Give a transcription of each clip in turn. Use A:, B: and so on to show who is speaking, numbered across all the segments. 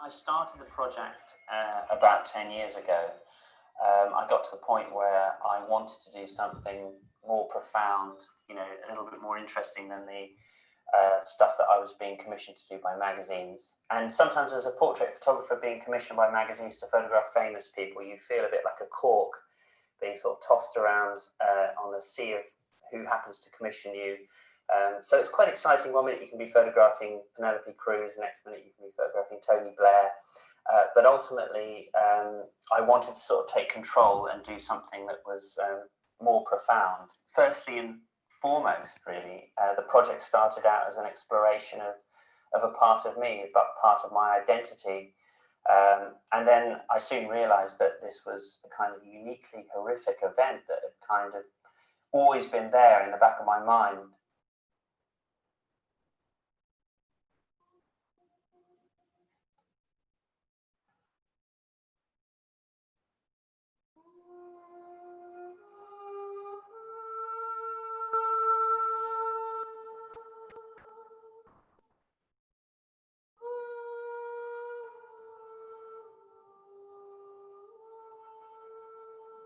A: I started the project about 10 years ago. I got to the point where I wanted to do something more profound, you know, a little bit more interesting than the stuff that I was being commissioned to do by magazines. And sometimes as a portrait photographer being commissioned by magazines to photograph famous people, you feel a bit like a cork being sort of tossed around on the sea of who happens to commission you. So it's quite exciting. 1 minute you can be photographing Penelope Cruz, the next minute you can be photographing Tony Blair. But ultimately, I wanted to sort of take control and do something that was more profound. Firstly and foremost, really, the project started out as an exploration of a part of me, but part of my identity. And then I soon realized that this was a kind of uniquely horrific event that had kind of always been there in the back of my mind.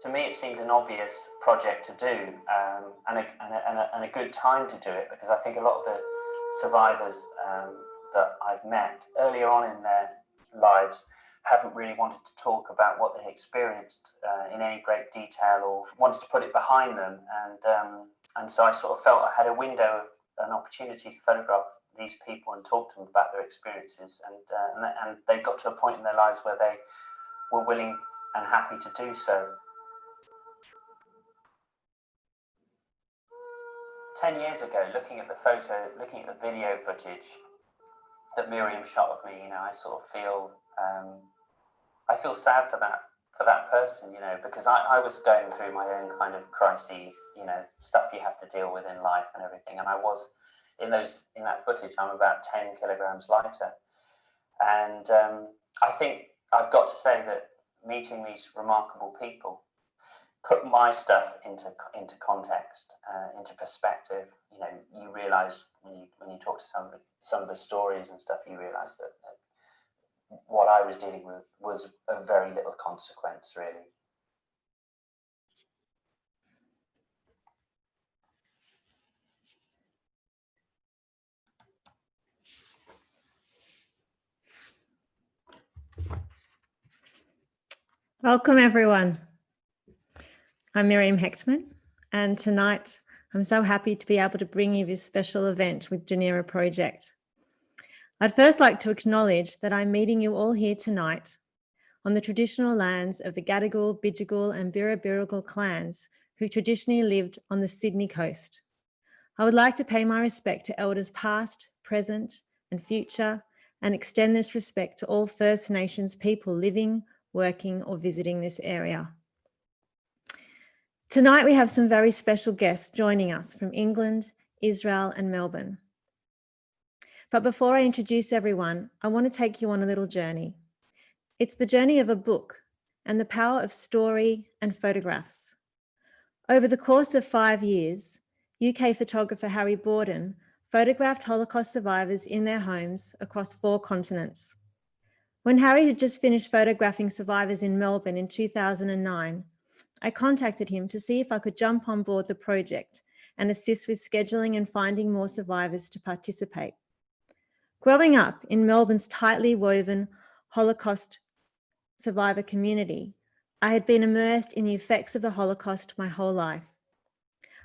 A: To me, it seemed an obvious project to do, and a good time to do it, because I think a lot of the survivors that I've met earlier on in their lives haven't really wanted to talk about what they experienced in any great detail, or wanted to put it behind them. And so I sort of felt I had a window of an opportunity to photograph these people and talk to them about their experiences. And they got to a point in their lives where they were willing and happy to do so. 10 years ago, looking at the video footage that Miriam shot of me, you know, I sort of feel, I feel sad for that person, you know, because I was going through my own kind of crisis, you know, stuff you have to deal with in life and everything. And I was, in that footage, I'm about 10 kilograms lighter. And I think I've got to say that meeting these remarkable people put my stuff into context, into perspective. You know, you realise when you talk to some of the stories and stuff, you realise that what I was dealing with was of very little consequence, really.
B: Welcome, everyone. I'm Miriam Hechtman, and tonight I'm so happy to be able to bring you this special event with Dunera Project. I'd first like to acknowledge that I'm meeting you all here tonight on the traditional lands of the Gadigal, Bidjigal and Birrabirragal clans who traditionally lived on the Sydney coast. I would like to pay my respect to elders past, present and future, and extend this respect to all First Nations people living, working or visiting this area. Tonight we have some very special guests joining us from England, Israel and Melbourne. But before I introduce everyone, I want to take you on a little journey. It's the journey of a book and the power of story and photographs. Over the course of 5 years, UK photographer Harry Borden photographed Holocaust survivors in their homes across 4 continents. When Harry had just finished photographing survivors in Melbourne in 2009, I contacted him to see if I could jump on board the project and assist with scheduling and finding more survivors to participate. Growing up in Melbourne's tightly woven Holocaust survivor community, I had been immersed in the effects of the Holocaust my whole life.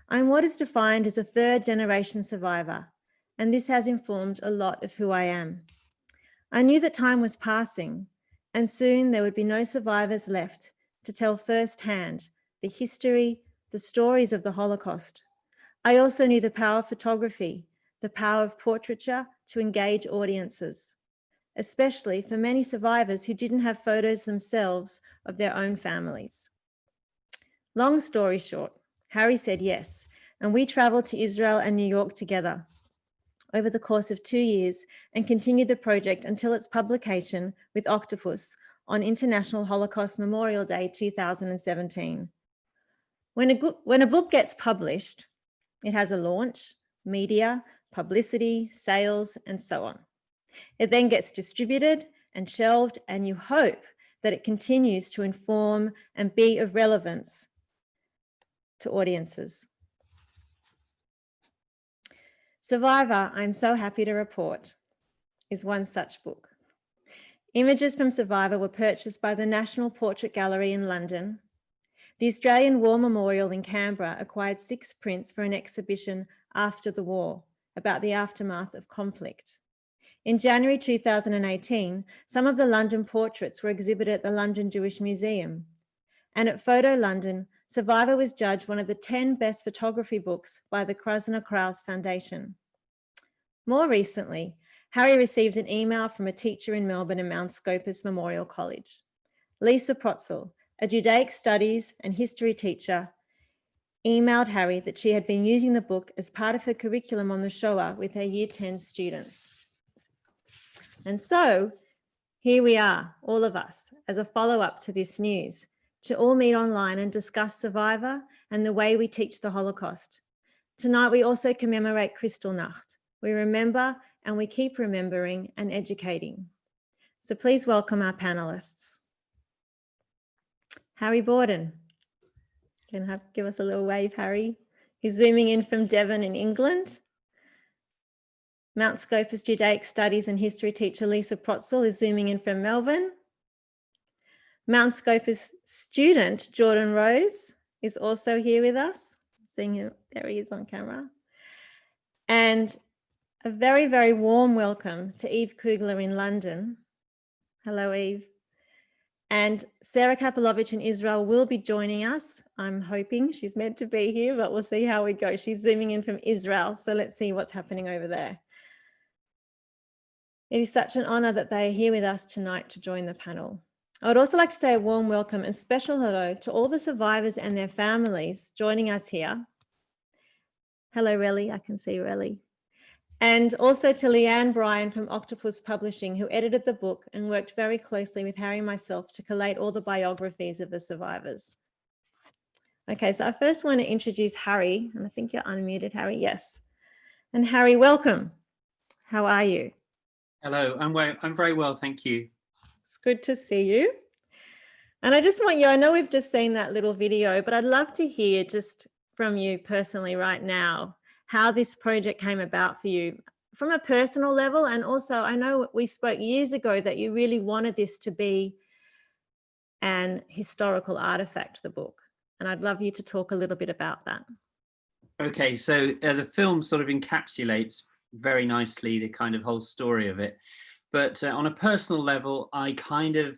B: I'm what is defined as a 3rd-generation survivor, and this has informed a lot of who I am. I knew that time was passing, and soon there would be no survivors left to tell firsthand the history, the stories of the Holocaust. I also knew the power of photography, the power of portraiture to engage audiences, especially for many survivors who didn't have photos themselves of their own families. Long story short, Harry said yes, and we traveled to Israel and New York together over the course of 2 years and continued the project until its publication with Octopus on International Holocaust Memorial Day 2017. When a book gets published, it has a launch, media, publicity, sales, and so on. It then gets distributed and shelved, and you hope that it continues to inform and be of relevance to audiences. Survivor, I'm so happy to report, is one such book. Images from Survivor were purchased by the National Portrait Gallery in London. The Australian War Memorial in Canberra acquired 6 prints for an exhibition after the war about the aftermath of conflict. In January 2018, some of the London portraits were exhibited at the London Jewish Museum. And at Photo London, Survivor was judged one of the 10 best photography books by the Krasner-Krauss Foundation. More recently, Harry received an email from a teacher in Melbourne and Mount Scopus Memorial College. Lisa Procel, a Judaic studies and history teacher, emailed Harry that she had been using the book as part of her curriculum on the Shoah with her Year 10 students. And so here we are, all of us, as a follow-up to this news, to all meet online and discuss Survivor and the way we teach the Holocaust. Tonight, we also commemorate Kristallnacht. We remember and we keep remembering and educating. So please welcome our panelists. Harry Borden. Give us a little wave, Harry. He's zooming in from Devon in England. Mount Scopus Judaic Studies and History teacher Lisa Procel is zooming in from Melbourne. Mount Scopus student Jordan Rose is also here with us. Seeing him, there he is on camera. And a very, very warm welcome to Eve Kugler in London. Hello, Eve. And Sarah Kapelovich in Israel will be joining us. I'm hoping she's meant to be here, but we'll see how we go. She's zooming in from Israel, so let's see what's happening over there. It is such an honour that they are here with us tonight to join the panel. I would also like to say a warm welcome and special hello to all the survivors and their families joining us here. Hello, Relly. I can see Relly. And also to Leanne Bryan from Octopus Publishing, who edited the book and worked very closely with Harry and myself to collate all the biographies of the survivors. Okay, so I first want to introduce Harry, and I think you're unmuted, Harry. Yes. And Harry, welcome. How are you?
C: Hello, I'm very well, thank you.
B: It's good to see you. And I just want you, I know we've just seen that little video, but I'd love to hear just from you personally right now, how this project came about for you from a personal level. And also, I know we spoke years ago that you really wanted this to be an historical artifact, the book. And I'd love you to talk a little bit about that.
C: Okay, so the film sort of encapsulates very nicely the kind of whole story of it. But on a personal level, I kind of,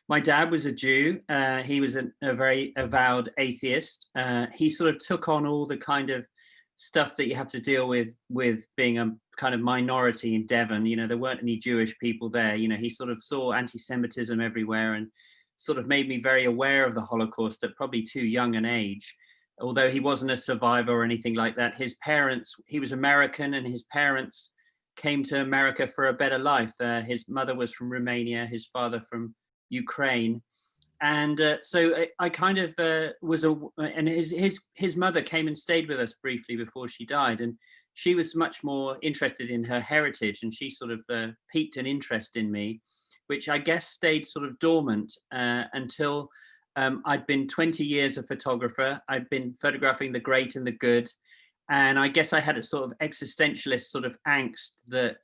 C: my dad was a Jew. He was a very avowed atheist. He sort of took on all the kind of stuff that you have to deal with being a kind of minority in Devon. You know, there weren't any Jewish people there. You know, he sort of saw anti-Semitism everywhere and sort of made me very aware of the Holocaust at probably too young an age. Although he wasn't a survivor or anything like that, his parents, he was American and his parents came to America for a better life. His mother was from Romania, his father from Ukraine. And so I kind of and his mother came and stayed with us briefly before she died. And she was much more interested in her heritage, and she sort of piqued an interest in me, which I guess stayed sort of dormant until I'd been 20 years a photographer. I'd been photographing the great and the good. And I guess I had a sort of existentialist sort of angst that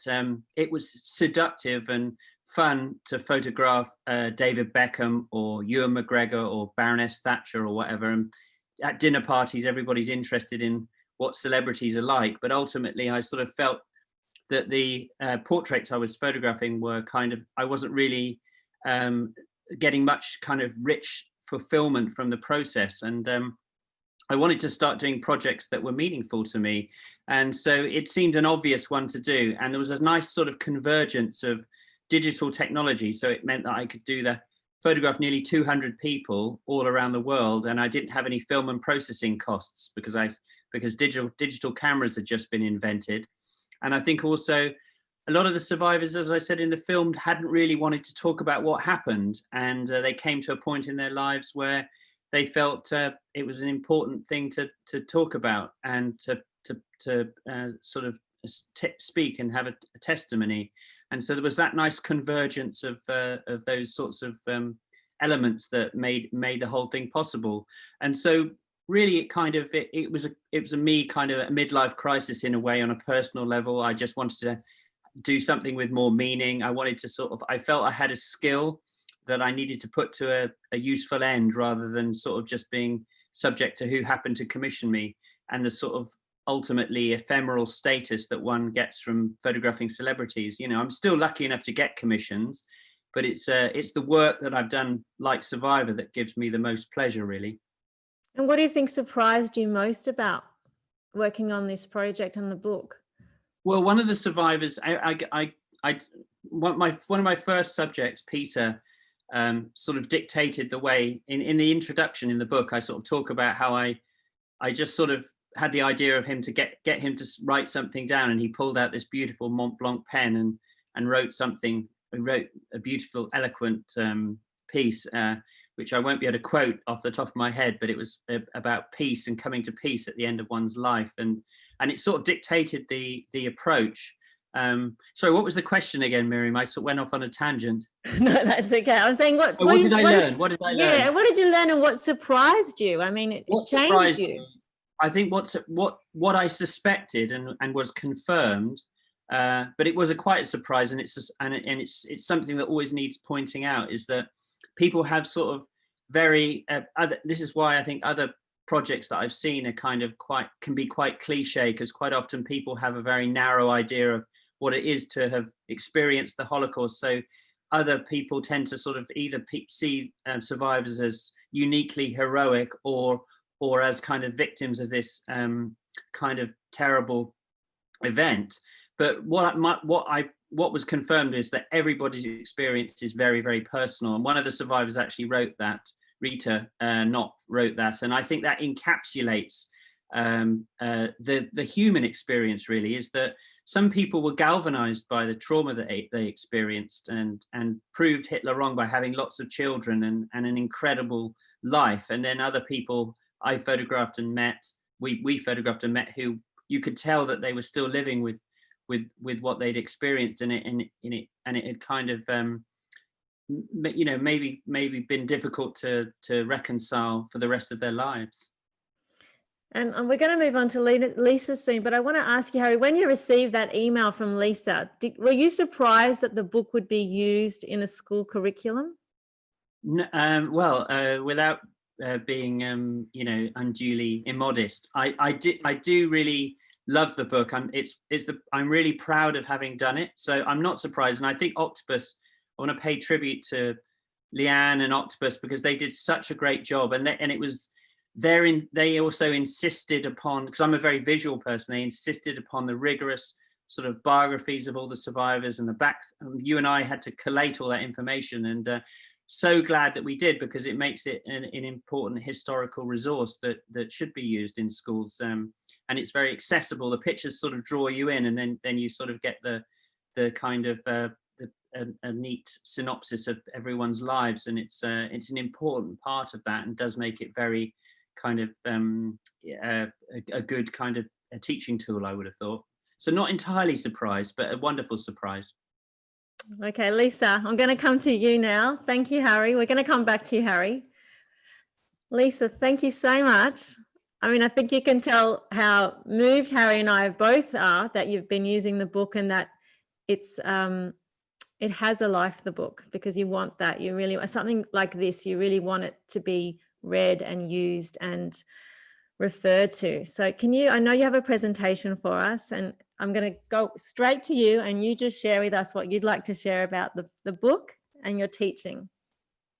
C: it was seductive and fun to photograph David Beckham or Ewan McGregor or Baroness Thatcher or whatever. And at dinner parties, everybody's interested in what celebrities are like. But ultimately, I sort of felt that the portraits I was photographing were kind of, I wasn't really getting much kind of rich fulfillment from the process. And I wanted to start doing projects that were meaningful to me. And so it seemed an obvious one to do. And there was a nice sort of convergence of digital technology. So it meant that I could photograph nearly 200 people all around the world. And I didn't have any film and processing costs because digital cameras had just been invented. And I think also a lot of the survivors, as I said in the film, hadn't really wanted to talk about what happened. And they came to a point in their lives where they felt it was an important thing to talk about and to sort of speak and have a testimony. And so there was that nice convergence of those sorts of elements that made the whole thing possible. And so really it was a me kind of a midlife crisis in a way, on a personal level. I just wanted to do something with more meaning. I wanted to I felt I had a skill that I needed to put to a useful end, rather than sort of just being subject to who happened to commission me, and the sort of ultimately ephemeral status that one gets from photographing celebrities. You know, I'm still lucky enough to get commissions, but it's the work that I've done, like Survivor, that gives me the most pleasure, really.
B: And what do you think surprised you most about working on this project and the book?
C: Well, one of the survivors, one of my first subjects, Peter, sort of dictated the way. In the introduction in the book, I sort of talk about how I just sort of had the idea of him to get him to write something down, and he pulled out this beautiful Mont Blanc pen and wrote something. He wrote a beautiful, eloquent piece, which I won't be able to quote off the top of my head, but it was about peace and coming to peace at the end of one's life, and it sort of dictated the approach. Sorry, what was the question again, Miriam? I sort of went off on a tangent.
B: No, that's okay. I was saying, what
C: did I learn? What did I learn?
B: Yeah, what did you learn, and what surprised you? I mean, it changed you.
C: I think what I suspected and was confirmed, but it was quite a surprise, and it's something that always needs pointing out, is that people have sort of very this is why I think other projects that I've seen are can be quite cliche, because quite often people have a very narrow idea of what it is to have experienced the Holocaust. So other people tend to sort of either see survivors as uniquely heroic or as kind of victims of this kind of terrible event. But what was confirmed is that everybody's experience is very, very personal. And one of the survivors actually wrote that, Rita Knopf wrote that. And I think that encapsulates the human experience, really, is that some people were galvanized by the trauma that they experienced and proved Hitler wrong by having lots of children and an incredible life. And then other people I photographed and met, we photographed and met, who you could tell that they were still living with what they'd experienced in it, and it had kind of you know, maybe been difficult to reconcile for the rest of their lives.
B: And we're going to move on to Lisa soon, but I want to ask you, Harry, when you received that email from Lisa, were you surprised that the book would be used in a school curriculum?
C: Without being you know, unduly immodest, I do really love the book. I'm really proud of having done it, so I'm not surprised. And I think Octopus, I want to pay tribute to Leanne and Octopus, because they did such a great job, and it was they also insisted upon, because I'm a very visual person, they insisted upon the rigorous sort of biographies of all the survivors, and you and I had to collate all that information, and so glad that we did, because it makes it an important historical resource that should be used in schools, and it's very accessible. The pictures sort of draw you in, and then you sort of get the kind of a neat synopsis of everyone's lives, and it's an important part of that, and does make it very kind of a good kind of a teaching tool, I would have thought. So not entirely surprised, but a wonderful surprise.
B: Okay, Lisa, I'm going to come to you now. Thank you, Harry. We're going to come back to you, Harry. Lisa, thank you so much. I mean, I think you can tell how moved Harry and I both are that you've been using the book, and that it has a life, the book, because you want that. You really, something like this, you really want it to be read and used and referred to. So I know you have a presentation for us, and I'm going to go straight to you, and you just share with us what you'd like to share about the book and your teaching.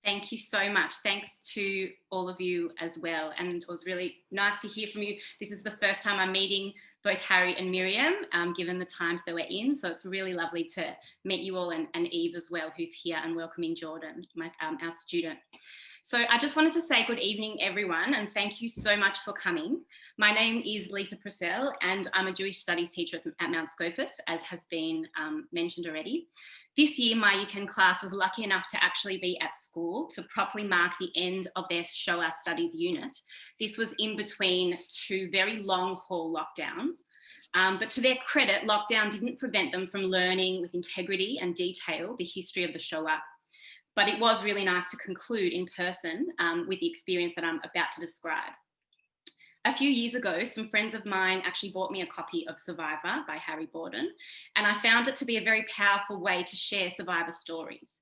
D: Thank you so much. Thanks to all of you as well. And it was really nice to hear from you. This is the first time I'm meeting both Harry and Miriam, given the times they were in. So it's really lovely to meet you all, and Eve as well, who's here, and welcoming Jordan, our student. So I just wanted to say good evening, everyone, and thank you so much for coming. My name is Lisa Procel, and I'm a Jewish Studies teacher at Mount Scopus, as has been mentioned already. This year, my Year 10 class was lucky enough to actually be at school to properly mark the end of their Show Our Studies unit. This was in between two very long haul lockdowns. But to their credit, lockdown didn't prevent them from learning with integrity and detail the history of the Shoah. But it was really nice to conclude in person with the experience that I'm about to describe. A few years ago, some friends of mine actually bought me a copy of Survivor by Harry Borden, and I found it to be a very powerful way to share survivor stories.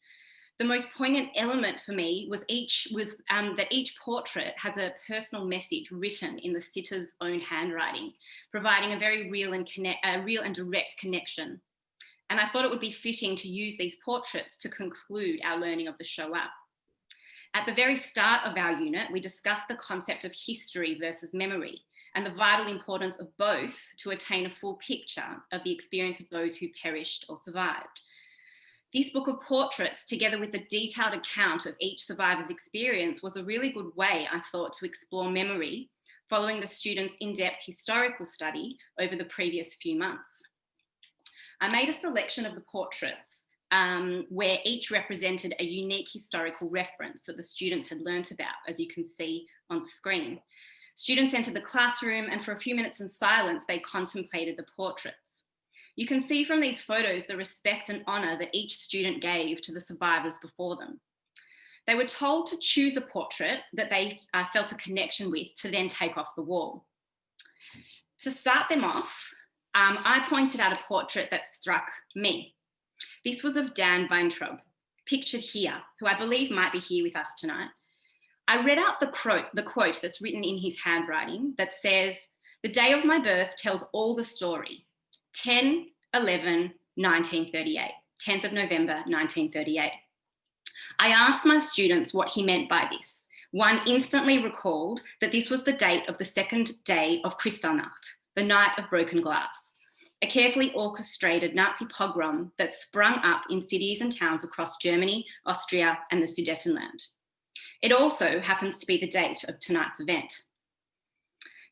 D: The most poignant element for me was that each portrait has a personal message written in the sitter's own handwriting, providing a very real and direct connection. And I thought it would be fitting to use these portraits to conclude our learning of the Shoah. At the very start of our unit, we discussed the concept of history versus memory and the vital importance of both to attain a full picture of the experience of those who perished or survived. This book of portraits, together with a detailed account of each survivor's experience, was a really good way, I thought, to explore memory following the students' in-depth historical study over the previous few months. I made a selection of the portraits where each represented a unique historical reference that the students had learnt about, as you can see on the screen. Students entered the classroom and for a few minutes in silence, they contemplated the portraits. You can see from these photos the respect and honour that each student gave to the survivors before them. They were told to choose a portrait that they felt a connection with to then take off the wall. To start them off, I pointed out a portrait that struck me. This was of Dan Weintraub, pictured here, who I believe might be here with us tonight. I read out the quote that's written in his handwriting that says, "The day of my birth tells all the story, 10/11/1938, 10th of November, 1938. I asked my students what he meant by this. One instantly recalled that this was the date of the second day of Kristallnacht, the night of broken glass, a carefully orchestrated Nazi pogrom that sprung up in cities and towns across Germany, Austria, and the Sudetenland. It also happens to be the date of tonight's event."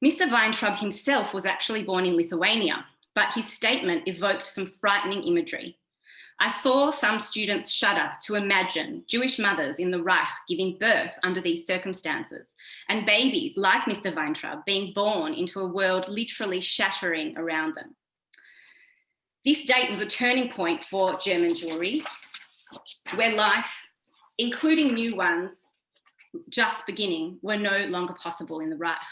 D: Mr. Weintraub himself was actually born in Lithuania, but his statement evoked some frightening imagery. I saw some students shudder to imagine Jewish mothers in the Reich giving birth under these circumstances, and babies like Mr. Weintraub being born into a world literally shattering around them. This date was a turning point for German Jewry, where life, including new ones just beginning, were no longer possible in the Reich.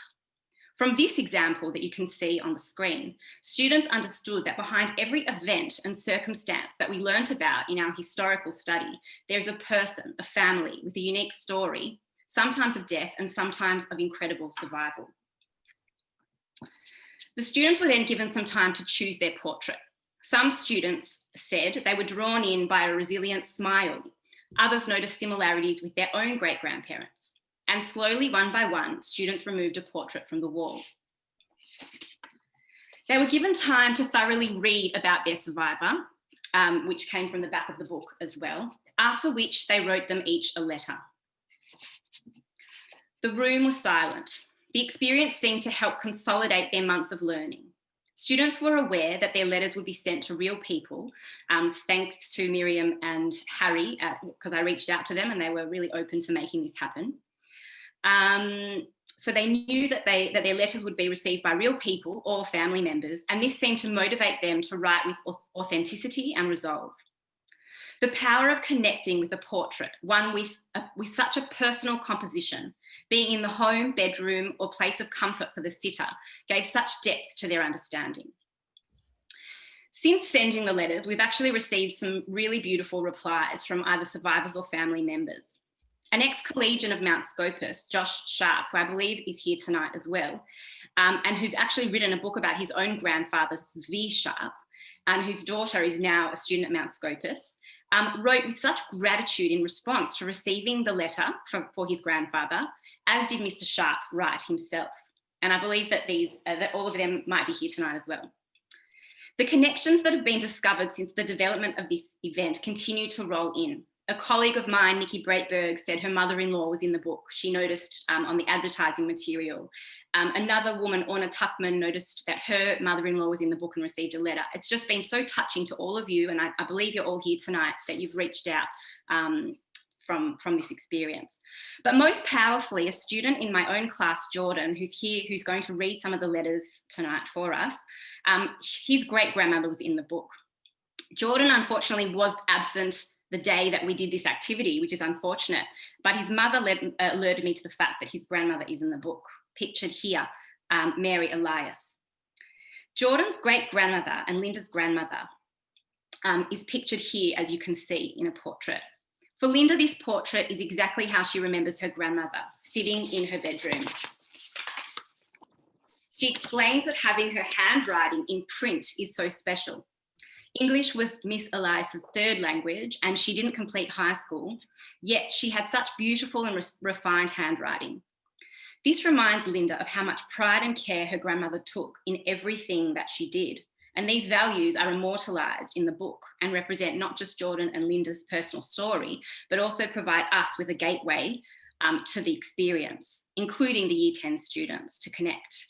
D: From this example that you can see on the screen, students understood that behind every event and circumstance that we learnt about in our historical study, there is a person, a family with a unique story, sometimes of death and sometimes of incredible survival. The students were then given some time to choose their portrait. Some students said they were drawn in by a resilient smile. Others noticed similarities with their own great-grandparents. And slowly, one by one, students removed a portrait from the wall. They were given time to thoroughly read about their survivor, which came from the back of the book as well, after which they wrote them each a letter. The room was silent. The experience seemed to help consolidate their months of learning. Students were aware that their letters would be sent to real people, thanks to Miriam and Harry, because I reached out to them and they were really open to making this happen. So they knew that their letters would be received by real people or family members, and this seemed to motivate them to write with authenticity and resolve. The power of connecting with a portrait, one with such a personal composition, being in the home, bedroom, or place of comfort for the sitter, gave such depth to their understanding. Since sending the letters, we've actually received some really beautiful replies from either survivors or family members. An ex-collegian of Mount Scopus, Josh Sharp, who I believe is here tonight as well, and who's actually written a book about his own grandfather, Zvi Sharp, and whose daughter is now a student at Mount Scopus, wrote with such gratitude in response to receiving the letter for his grandfather, as did Mr. Sharp write himself. And I believe that that all of them might be here tonight as well. The connections that have been discovered since the development of this event continue to roll in. A colleague of mine, Nikki Breitberg, said her mother-in-law was in the book. She noticed on the advertising material. Another woman, Orna Tuckman, noticed that her mother-in-law was in the book and received a letter. It's just been so touching to all of you, and I believe you're all here tonight, that you've reached out from this experience. But most powerfully, a student in my own class, Jordan, who's here, who's going to read some of the letters tonight for us, his great-grandmother was in the book. Jordan, unfortunately, was absent the day that we did this activity, which is unfortunate, but his mother alerted me to the fact that his grandmother is in the book, pictured here, Mary Elias. Jordan's great-grandmother and Linda's grandmother is pictured here, as you can see, in a portrait. For Linda, this portrait is exactly how she remembers her grandmother, sitting in her bedroom. She explains that having her handwriting in print is so special. English was Miss Elias's third language, and she didn't complete high school, yet she had such beautiful and refined handwriting. This reminds Linda of how much pride and care her grandmother took in everything that she did. And these values are immortalised in the book and represent not just Jordan and Linda's personal story, but also provide us with a gateway to the experience, including the Year 10 students, to connect.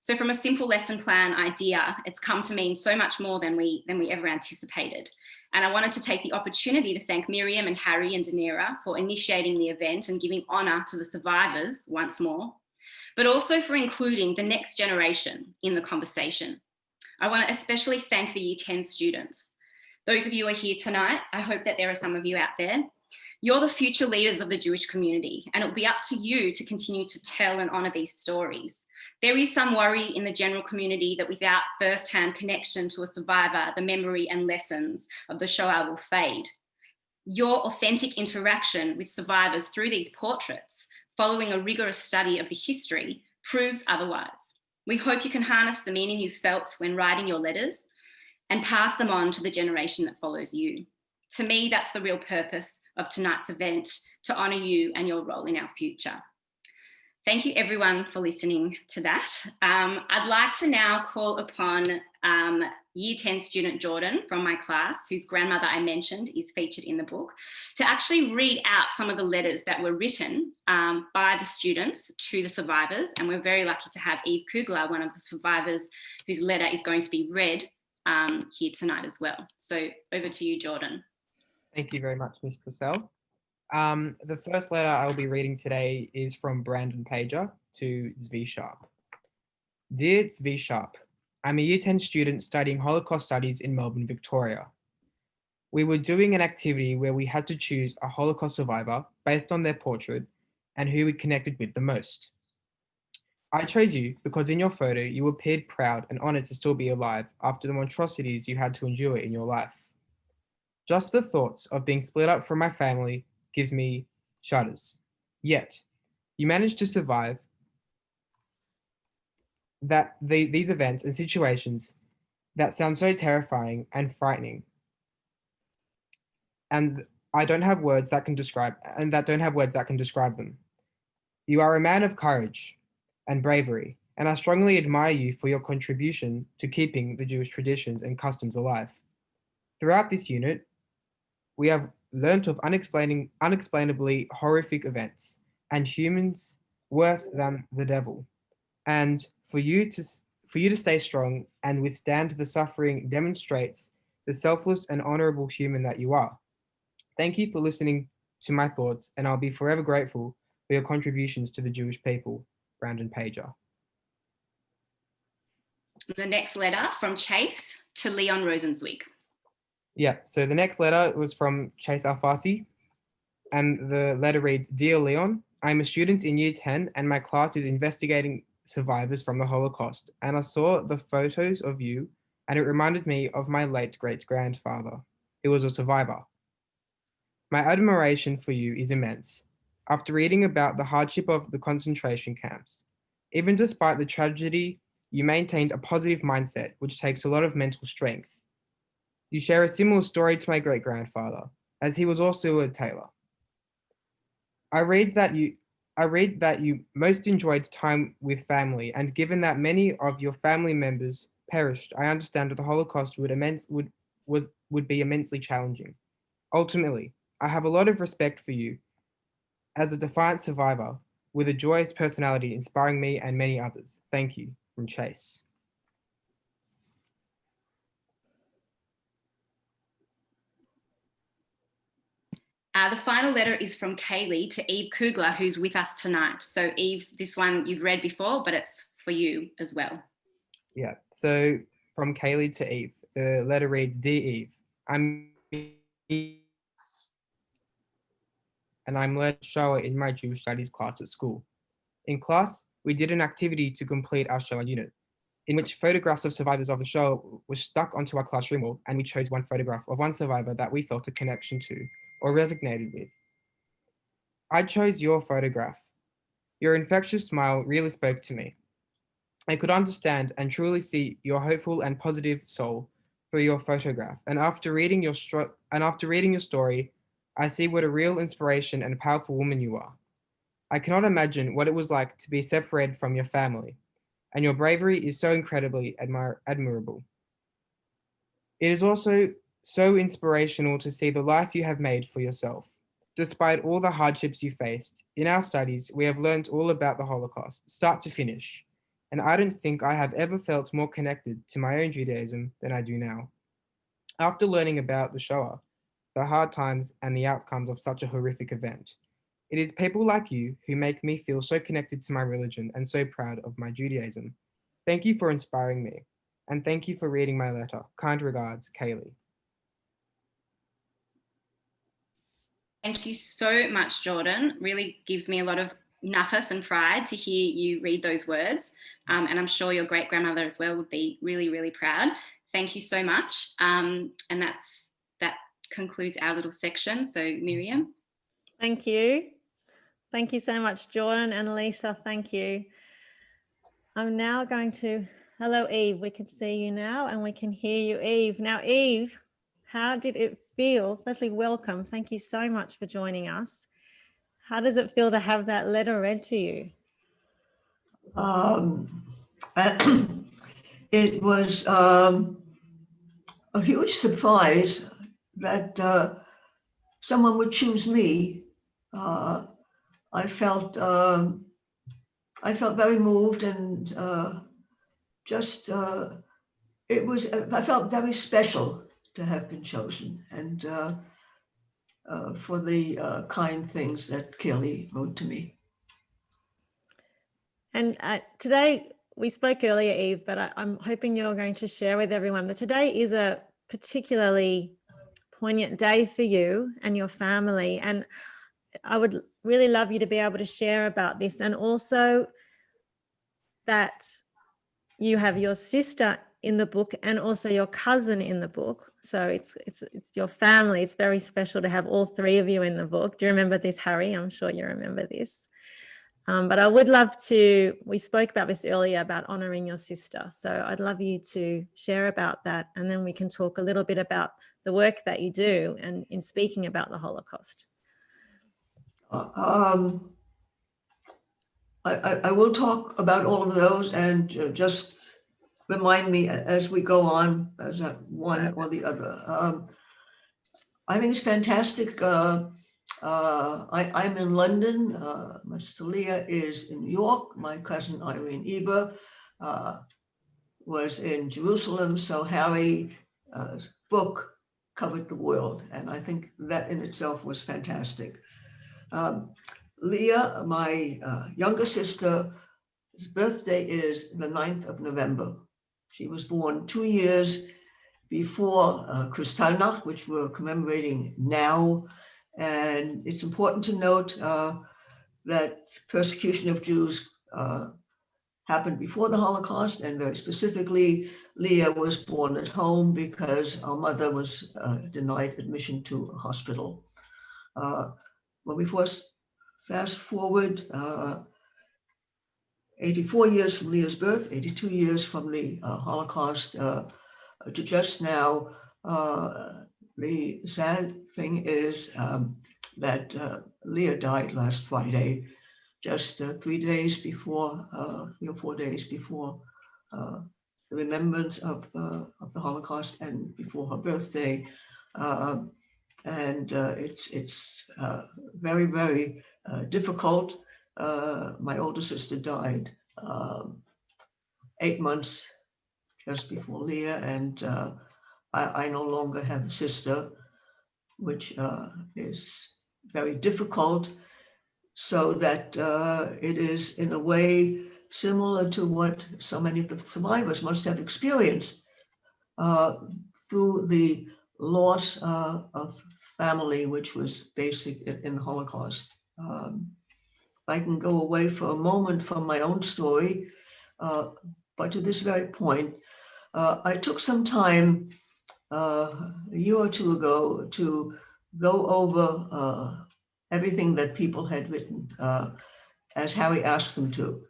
D: So from a simple lesson plan idea, it's come to mean so much more than we ever anticipated. And I wanted to take the opportunity to thank Miriam and Harry and Dunera for initiating the event and giving honour to the survivors once more, but also for including the next generation in the conversation. I want to especially thank the Year 10 students. Those of you who are here tonight, I hope that there are some of you out there. You're the future leaders of the Jewish community, and it'll be up to you to continue to tell and honour these stories. There is some worry in the general community that without first-hand connection to a survivor, the memory and lessons of the Shoah will fade. Your authentic interaction with survivors through these portraits, following a rigorous study of the history, proves otherwise. We hope you can harness the meaning you felt when writing your letters and pass them on to the generation that follows you. To me, that's the real purpose of tonight's event, to honour you and your role in our future. Thank you everyone for listening to that. I'd like to now call upon Year 10 student Jordan from my class, whose grandmother I mentioned is featured in the book, to actually read out some of the letters that were written by the students to the survivors. And we're very lucky to have Eve Kugler, one of the survivors whose letter is going to be read here tonight as well. So over to you, Jordan.
E: Thank you very much, Ms. Procel. The first letter I will be reading today is from Brandon Pager to Zvi Sharp. Dear Zvi Sharp, I'm a Year 10 student studying Holocaust Studies in Melbourne, Victoria. We were doing an activity where we had to choose a Holocaust survivor based on their portrait and who we connected with the most. I chose you because in your photo you appeared proud and honoured to still be alive after the monstrosities you had to endure in your life. Just the thoughts of being split up from my family gives me shudders. Yet, you managed to survive these events and situations that sound so terrifying and frightening. And I don't have words that can describe, and that don't have words that can describe them. You are a man of courage and bravery, and I strongly admire you for your contribution to keeping the Jewish traditions and customs alive. Throughout this unit, we have learnt of unexplainably horrific events and humans worse than the devil. And for you to stay strong and withstand the suffering demonstrates the selfless and honorable human that you are. Thank you for listening to my thoughts, and I'll be forever grateful for your contributions to the Jewish people. Brandon Pager.
D: The next letter from Chase to Leon Rosenzweig.
E: Yeah, so the next letter was from Chase Alfasi, and the letter reads, Dear Leon, I'm a student in Year 10 and my class is investigating survivors from the Holocaust, and I saw the photos of you and it reminded me of my late great-grandfather, who was a survivor. My admiration for you is immense. After reading about the hardship of the concentration camps, even despite the tragedy, you maintained a positive mindset, which takes a lot of mental strength. You share a similar story to my great-grandfather, as he was also a tailor. I read that you most enjoyed time with family, and given that many of your family members perished, I understand that the Holocaust would be immensely challenging. Ultimately, I have a lot of respect for you as a defiant survivor with a joyous personality inspiring me and many others. Thank you, from Chase.
D: The final letter is from Kaylee to Eve Kugler, who's with us tonight. So Eve, this one you've read before, but it's for you as well.
E: Yeah, so from Kaylee to Eve, the letter reads, Dear Eve, I'm learning Shoah in my Jewish studies class at school. In class, we did an activity to complete our Shoah unit, in which photographs of survivors of the Shoah were stuck onto our classroom wall, and we chose one photograph of one survivor that we felt a connection to or resonated with. I chose your photograph. Your infectious smile really spoke to me. I could understand and truly see your hopeful and positive soul through your photograph. And after reading your story, I see what a real inspiration and powerful woman you are. I cannot imagine what it was like to be separated from your family, and your bravery is so incredibly admirable. It is also so inspirational to see the life you have made for yourself. Despite all the hardships you faced, in our studies, we have learned all about the Holocaust, start to finish, and I don't think I have ever felt more connected to my own Judaism than I do now. After learning about the Shoah, the hard times, and the outcomes of such a horrific event, it is people like you who make me feel so connected to my religion and so proud of my Judaism. Thank you for inspiring me, and thank you for reading my letter. Kind regards, Kaylee.
D: Thank you so much, Jordan. Really gives me a lot of nafas and pride to hear you read those words. And I'm sure your great grandmother as well would be really, really proud. Thank you so much. And that concludes our little section. So Miriam.
B: Thank you. Thank you so much, Jordan and Lisa. Thank you. I'm now going to, hello, Eve. We can see you now and we can hear you, Eve. Now, Eve, how did it feel? Firstly, welcome. Thank you so much for joining us. How does it feel to have that letter read to you?
F: It was a huge surprise that someone would choose me. I felt very moved, and I felt very special to have been chosen, and for the kind things that Kelly wrote to me.
B: And today, we spoke earlier, Eve, but I'm hoping you're going to share with everyone that today is a particularly poignant day for you and your family. And I would really love you to be able to share about this, and also that you have your sister in the book and also your cousin in the book. So it's your family. It's very special to have all three of you in the book. Do you remember this, Harry? I'm sure you remember this. But I would love to, we spoke about this earlier about honouring your sister. So I'd love you to share about that, and then we can talk a little bit about the work that you do and in speaking about the Holocaust.
F: I will talk about all of those, and just remind me as we go on, as one or the other. I think it's fantastic. I'm in London. My sister Leah is in New York. My cousin Irene Eber was in Jerusalem. So Harry's book covered the world, and I think that in itself was fantastic. Leah, my younger sister's birthday is the 9th of November. She was born 2 years before Kristallnacht, which we're commemorating now. And it's important to note that persecution of Jews happened before the Holocaust, and very specifically, Leah was born at home because our mother was denied admission to a hospital. When we fast forward 84 years from Leah's birth, 82 years from the Holocaust to just now, the sad thing is that Leah died last Friday, just 3 days before, 3 or 4 days before the remembrance of the Holocaust and before her birthday. And it's very, very difficult. My older sister died 8 months just before Leah, and I no longer have a sister, which is very difficult, so that it is in a way similar to what so many of the survivors must have experienced through the loss of family, which was basic in the Holocaust. If I can go away for a moment from my own story, but to this very point, I took some time a year or two ago to go over everything that people had written as Harry asked them to.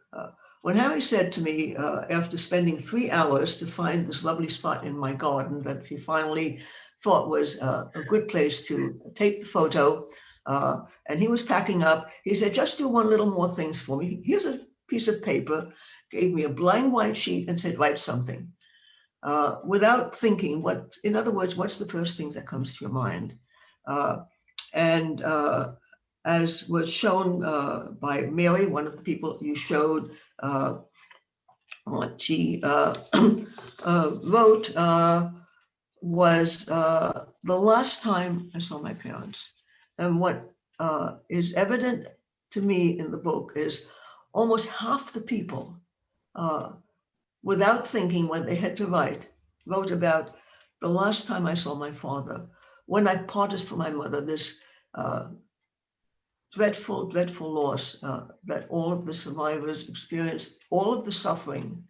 F: When Harry said to me, after spending 3 hours to find this lovely spot in my garden that he finally thought was a good place to take the photo, and he was packing up, he said, just do one little more things for me. Here's a piece of paper, gave me a blank white sheet and said, write something. Without thinking, in other words, what's the first things that comes to your mind? And as was shown by Mary, one of the people you showed, what she wrote was the last time I saw my parents. And what is evident to me in the book is almost half the people, without thinking when they had to write, wrote about the last time I saw my father, when I parted from my mother, this dreadful, dreadful loss that all of the survivors experienced, all of the suffering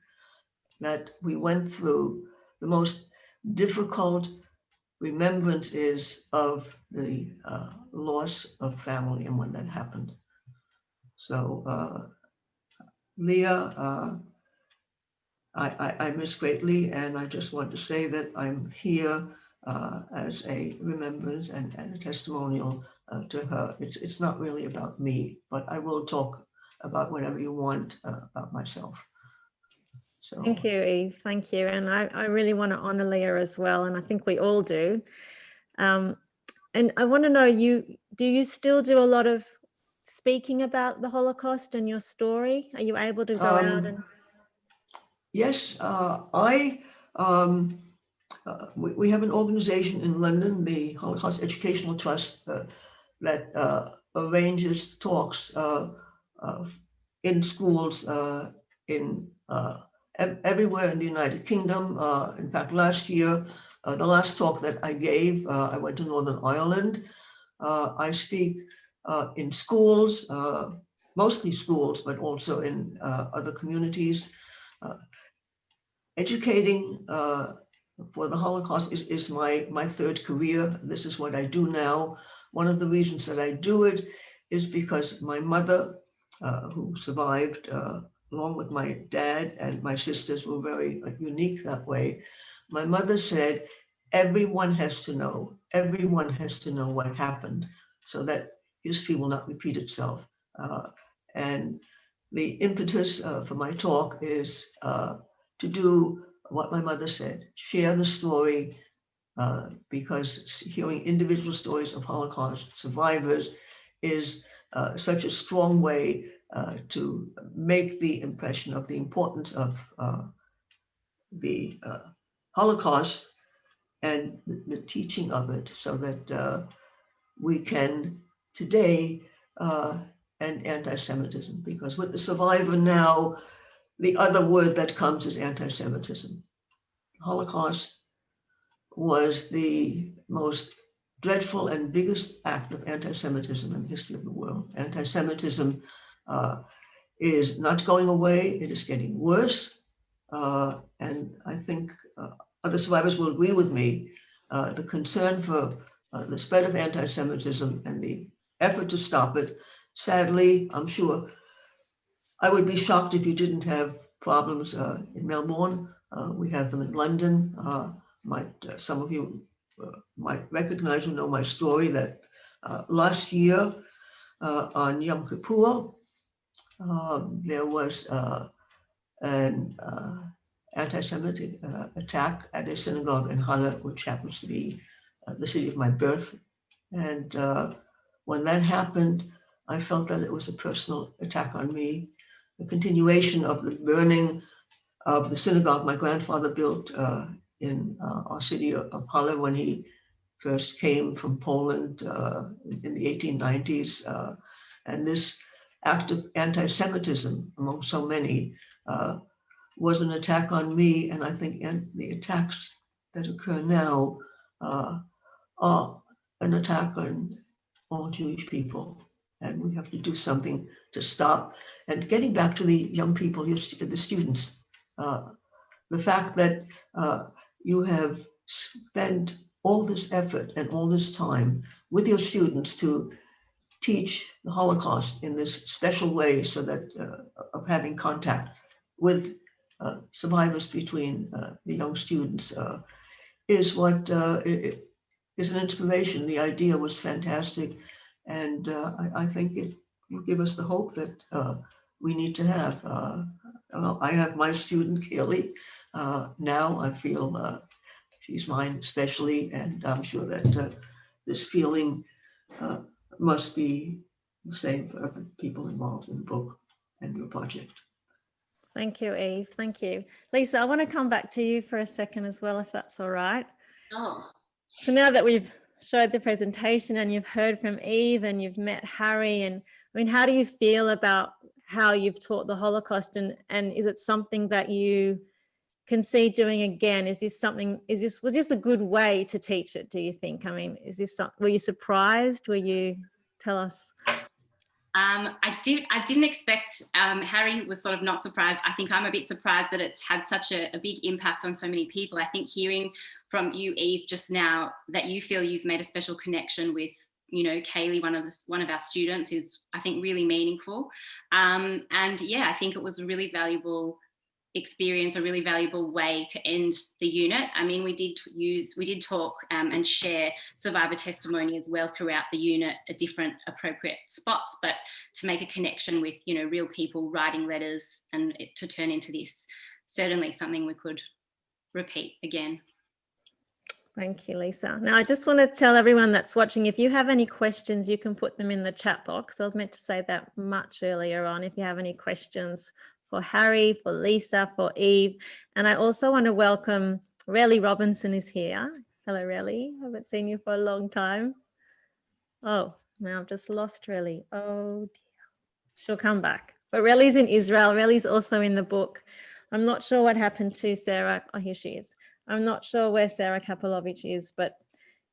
F: that we went through. The most difficult remembrance is of the loss of family and when that happened. So Leah, I miss greatly, and I just want to say that I'm here as a remembrance and a testimonial to her. It's not really about me, but I will talk about whatever you want about myself. So
B: Thank you, Eve. Thank you. And I really want to honor Leah as well, and I think we all do. And I want to know, do you still do a lot of speaking about the Holocaust and your story? Are you able to go out and...
F: Yes, we have an organization in London, the Holocaust Educational Trust, that arranges talks in schools everywhere in the United Kingdom. In fact, last year, the last talk that I gave, I went to Northern Ireland. I speak in schools, mostly schools, but also in other communities. Educating for the Holocaust is my third career. This is what I do now. One of the reasons that I do it is because my mother, who survived along with my dad and my sisters, were very unique that way. My mother said, everyone has to know what happened so that history will not repeat itself. And the impetus for my talk is to do what my mother said, share the story, because hearing individual stories of Holocaust survivors is such a strong way to make the impression of the importance of the Holocaust and the teaching of it, so that we can today end anti-Semitism, because with the survivor now, the other word that comes is anti-Semitism. Holocaust was the most dreadful and biggest act of anti-Semitism in the history of the world. Anti-Semitism is not going away, it is getting worse. And I think other survivors will agree with me. The concern for the spread of anti-Semitism and the effort to stop it, sadly, I'm sure, I would be shocked if you didn't have problems in Melbourne. We have them in London. Some of you might recognize or know my story that last year on Yom Kippur, there was an anti-Semitic attack at a synagogue in Halle, which happens to be the city of my birth. And when that happened, I felt that it was a personal attack on me, a continuation of the burning of the synagogue my grandfather built in our city of Halle when he first came from Poland in the 1890s. And this act of anti-Semitism among so many was an attack on me. And I think the attacks that occur now are an attack on all Jewish people. And we have to do something to stop. And getting back to the young people, the students, the fact that you have spent all this effort and all this time with your students to teach the Holocaust in this special way, so that of having contact with survivors between the young students is what is an inspiration. The idea was fantastic, and I think it will give us the hope that we need to have. I have my student Kaylee now. I feel she's mine especially, and I'm sure that this feeling must be the same for other people involved in the book and your project.
B: Thank you, Eve. Thank you. Lisa, I want to come back to you for a second as well, if that's all right.
D: Oh.
B: So now that we've showed the presentation and you've heard from Eve and you've met Harry, and I mean, how do you feel about how you've taught the Holocaust, and is it something that you can see doing again? Was this a good way to teach it, do you think? I mean, were you surprised? Tell us.
D: I didn't expect, Harry was sort of not surprised. I think I'm a bit surprised that it's had such a big impact on so many people. I think hearing from you, Eve, just now that you feel you've made a special connection with, you know, Kaylee, one of our students, is, I think, really meaningful. And yeah, I think it was a really valuable experience, a really valuable way to end the unit. I mean, we did talk and share survivor testimony as well throughout the unit at different appropriate spots, but to make a connection with, you know, real people writing letters and it to turn into this, certainly something we could repeat again.
B: Thank you, Lisa. Now, I just want to tell everyone that's watching, if you have any questions, you can put them in the chat box. I was meant to say that much earlier on. If you have any questions for Harry, for Lisa, for Eve. And I also want to welcome Relly Robinson is here. Hello, Relly. I haven't seen you for a long time. Oh, now I've just lost Relly. Oh, dear. She'll come back. But Relly's in Israel. Relly's also in the book. I'm not sure what happened to Sarah. Oh, here she is. I'm not sure where Sarah Kapelovich is, but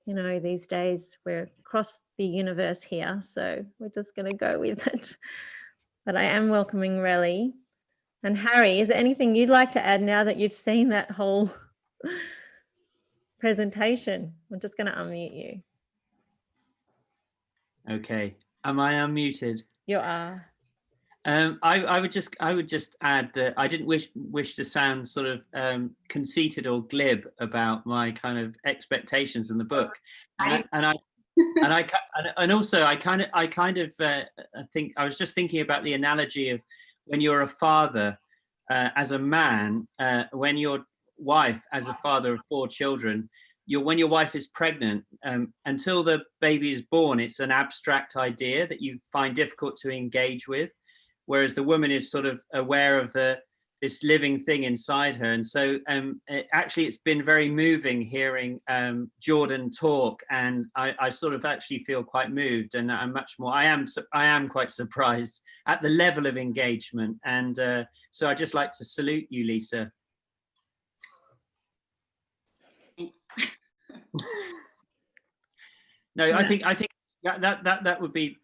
B: you know, these days we're across the universe here, so we're just going to go with it. But I am welcoming Relly. And Harry, is there anything you'd like to add now that you've seen that whole presentation? I'm just going to unmute you.
C: Okay, am I unmuted?
B: You are.
C: I would just add that I didn't wish to sound sort of conceited or glib about my kind of expectations in the book, I think I was just thinking about the analogy of when you're a father as a man, when your wife, as a father of 4 children, when your wife is pregnant, until the baby is born, it's an abstract idea that you find difficult to engage with. Whereas the woman is sort of aware of this living thing inside her. And so it's been very moving hearing Jordan talk, and I sort of actually feel quite moved, and I am quite surprised at the level of engagement. And so I'd just like to salute you, Lisa. No, I think that would be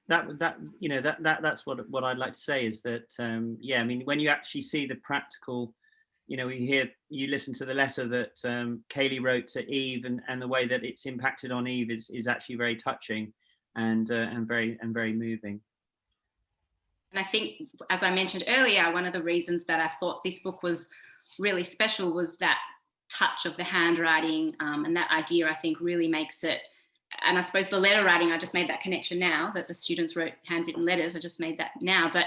C: you know, that's what I'd like to say is that yeah, I mean, when you actually see the practical, you know, you listen to the letter that Kaylee wrote to Eve, and the way that it's impacted on Eve is actually very touching and very moving.
D: And I think, as I mentioned earlier, one of the reasons that I thought this book was really special was that touch of the handwriting, and that idea, I think, really makes it. And I suppose the letter writing, I just made that connection now that the students wrote handwritten letters. I just made that now, but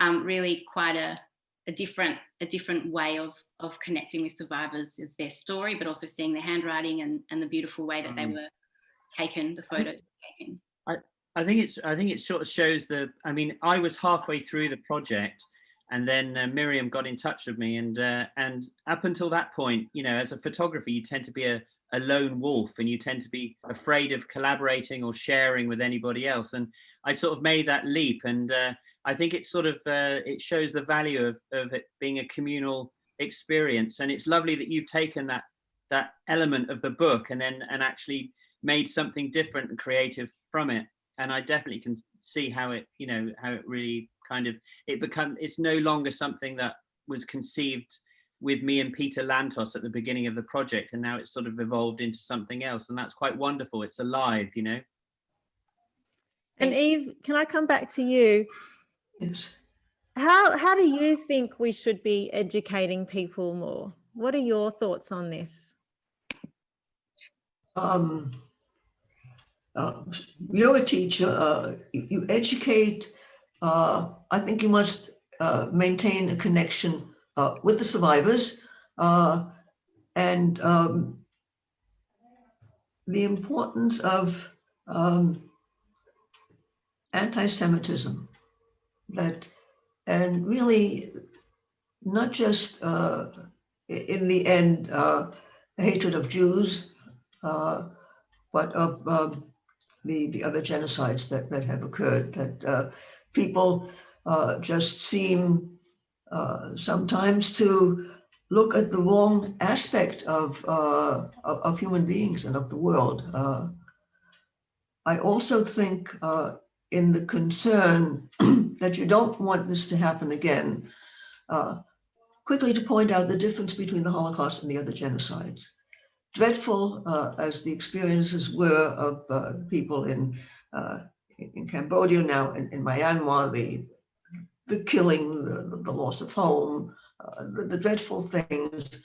D: really quite a different way of connecting with survivors is their story, but also seeing their handwriting and the beautiful way that they were taken, the photos taken.
C: I think it sort of shows I mean, I was halfway through the project, and then Miriam got in touch with me, and up until that point, you know, as a photographer, you tend to be a a lone wolf, and you tend to be afraid of collaborating or sharing with anybody else. And I sort of made that leap, and I think it sort of it shows the value of it being a communal experience. And it's lovely that you've taken that element of the book and actually made something different and creative from it. And I definitely can see how it, you know, how it really kind of, it's no longer something that was conceived with me and Peter Lantos at the beginning of the project, and now it's sort of evolved into something else, and that's quite wonderful. It's alive, you know.
B: And Eve, can I come back to you?
F: Yes.
B: How do you think we should be educating people more? What are your thoughts on this?
F: You're a teacher, you educate. I think you must maintain a connection with the survivors, and the importance of anti-Semitism, and really not just in the end hatred of Jews, but of the other genocides that have occurred, that people just seem sometimes to look at the wrong aspect of human beings and of the world. I also think in the concern that you don't want this to happen again, quickly to point out the difference between the Holocaust and the other genocides. Dreadful as the experiences were of people in Cambodia, now in Myanmar, the killing, the loss of home, the dreadful things.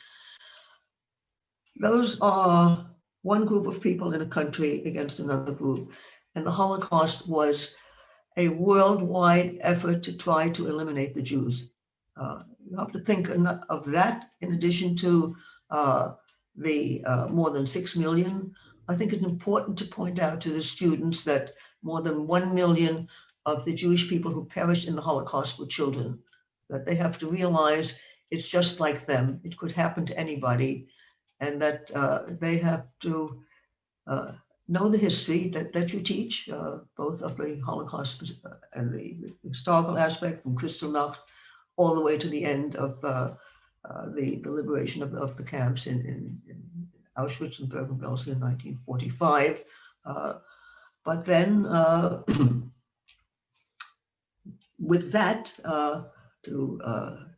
F: Those are one group of people in a country against another group. And the Holocaust was a worldwide effort to try to eliminate the Jews. You have to think of that in addition to the more than 6 million. I think it's important to point out to the students that more than 1 million of the Jewish people who perished in the Holocaust were children, that they have to realize it's just like them. It could happen to anybody, and that they have to know the history that you teach, both of the Holocaust and the historical aspect from Kristallnacht all the way to the end of the liberation of the camps in Auschwitz and Bergen-Belsen in 1945. But then with that, to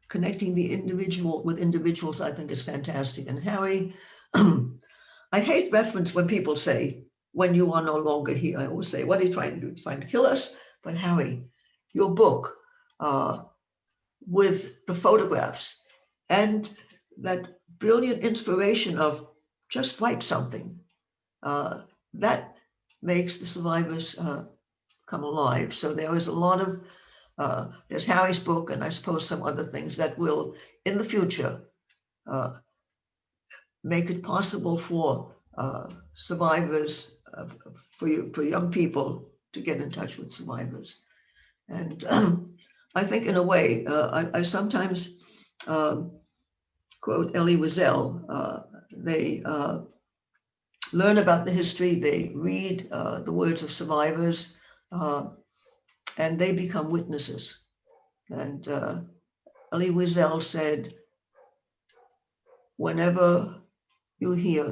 F: connecting the individual with individuals, I think is fantastic. And Harry, I hate reference when people say, when you are no longer here. I always say, what are you trying to do? Trying to kill us? But Harry, your book with the photographs and that brilliant inspiration of just write something, that makes the survivors come alive. So there is a lot of, there's Harry's book, and I suppose some other things that will, in the future, make it possible for survivors, for young people to get in touch with survivors. And I think in a way, I sometimes quote Elie Wiesel. They learn about the history, they read the words of survivors, and they become witnesses. And Elie Wiesel said, whenever you hear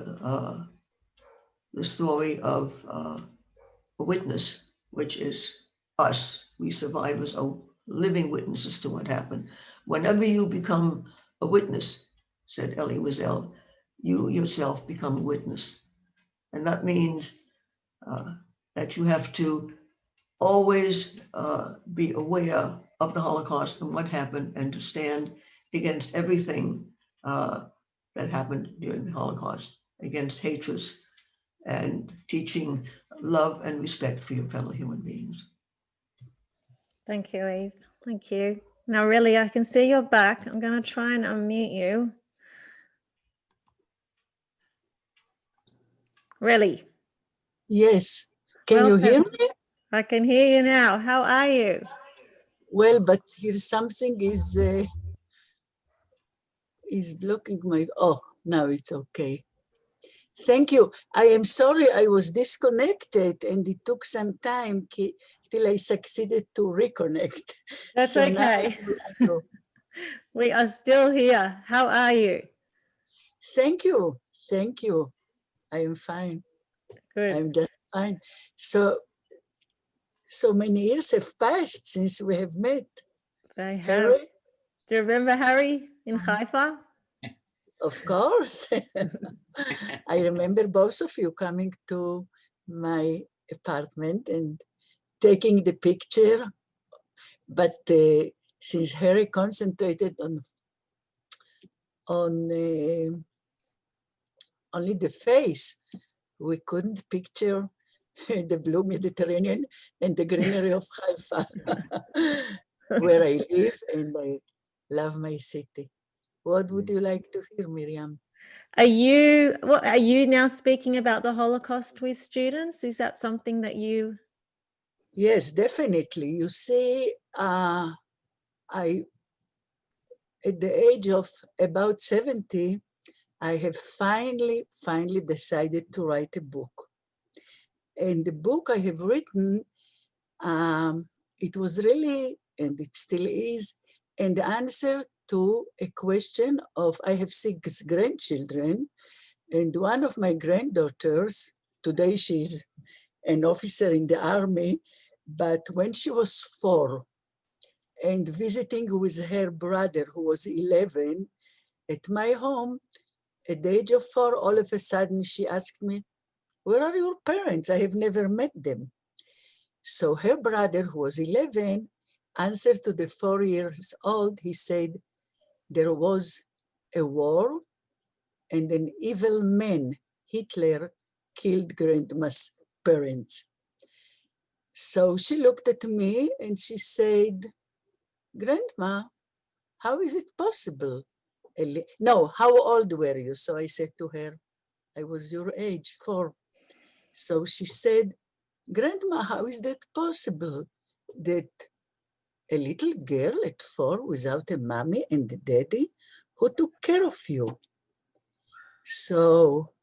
F: the story of a witness, which is us, we survivors are living witnesses to what happened. Whenever you become a witness, said Elie Wiesel, you yourself become a witness. And that means that you have to always be aware of the Holocaust and what happened, and to stand against everything that happened during the Holocaust, against hatred, and teaching love and respect for your fellow human beings.
B: Thank you, Eve. Thank you. Now, really, I can see you're back. I'm going to try and unmute you. Really?
G: Yes. Can you hear me?
B: I can hear you now. How are you?
G: Well, but here's something is blocking my, oh, now it's okay. Thank you. I am sorry I was disconnected and it took some time till I succeeded to reconnect.
B: That's
G: So now
B: okay.
G: I'm with you.
B: We are still here. How are you?
G: Thank you. Thank you. I am fine.
B: Good.
G: I'm just fine. So many years have passed since we have met.
B: They have.
G: Harry?
B: Do you remember Harry in Haifa?
G: Of course. I remember both of you coming to my apartment and taking the picture. But since Harry concentrated on only the face, we couldn't picture the blue Mediterranean and the greenery of Haifa, where I live and I love my city. What would you like to hear, Miriam?
B: Are you now speaking about the Holocaust with students? Is that something that you?
G: Yes, definitely. You see, at the age of about 70, I have finally decided to write a book. And the book I have written, it was really, and it still is, an answer to a question of, I have 6 grandchildren, and one of my granddaughters, today she's an officer in the army, but when she was 4 and visiting with her brother who was 11 at my home, at the age of 4, all of a sudden she asked me, "Where are your parents? I have never met them." So her brother, who was 11, answered to the 4 years old. He said, "There was a war and an evil man, Hitler, killed grandma's parents." So she looked at me and she said, "Grandma, how is it possible?" No, how old were you? So I said to her, "I was your age, 4. So she said, "Grandma, how is that possible that a little girl at 4 without a mommy and a daddy who took care of you?" So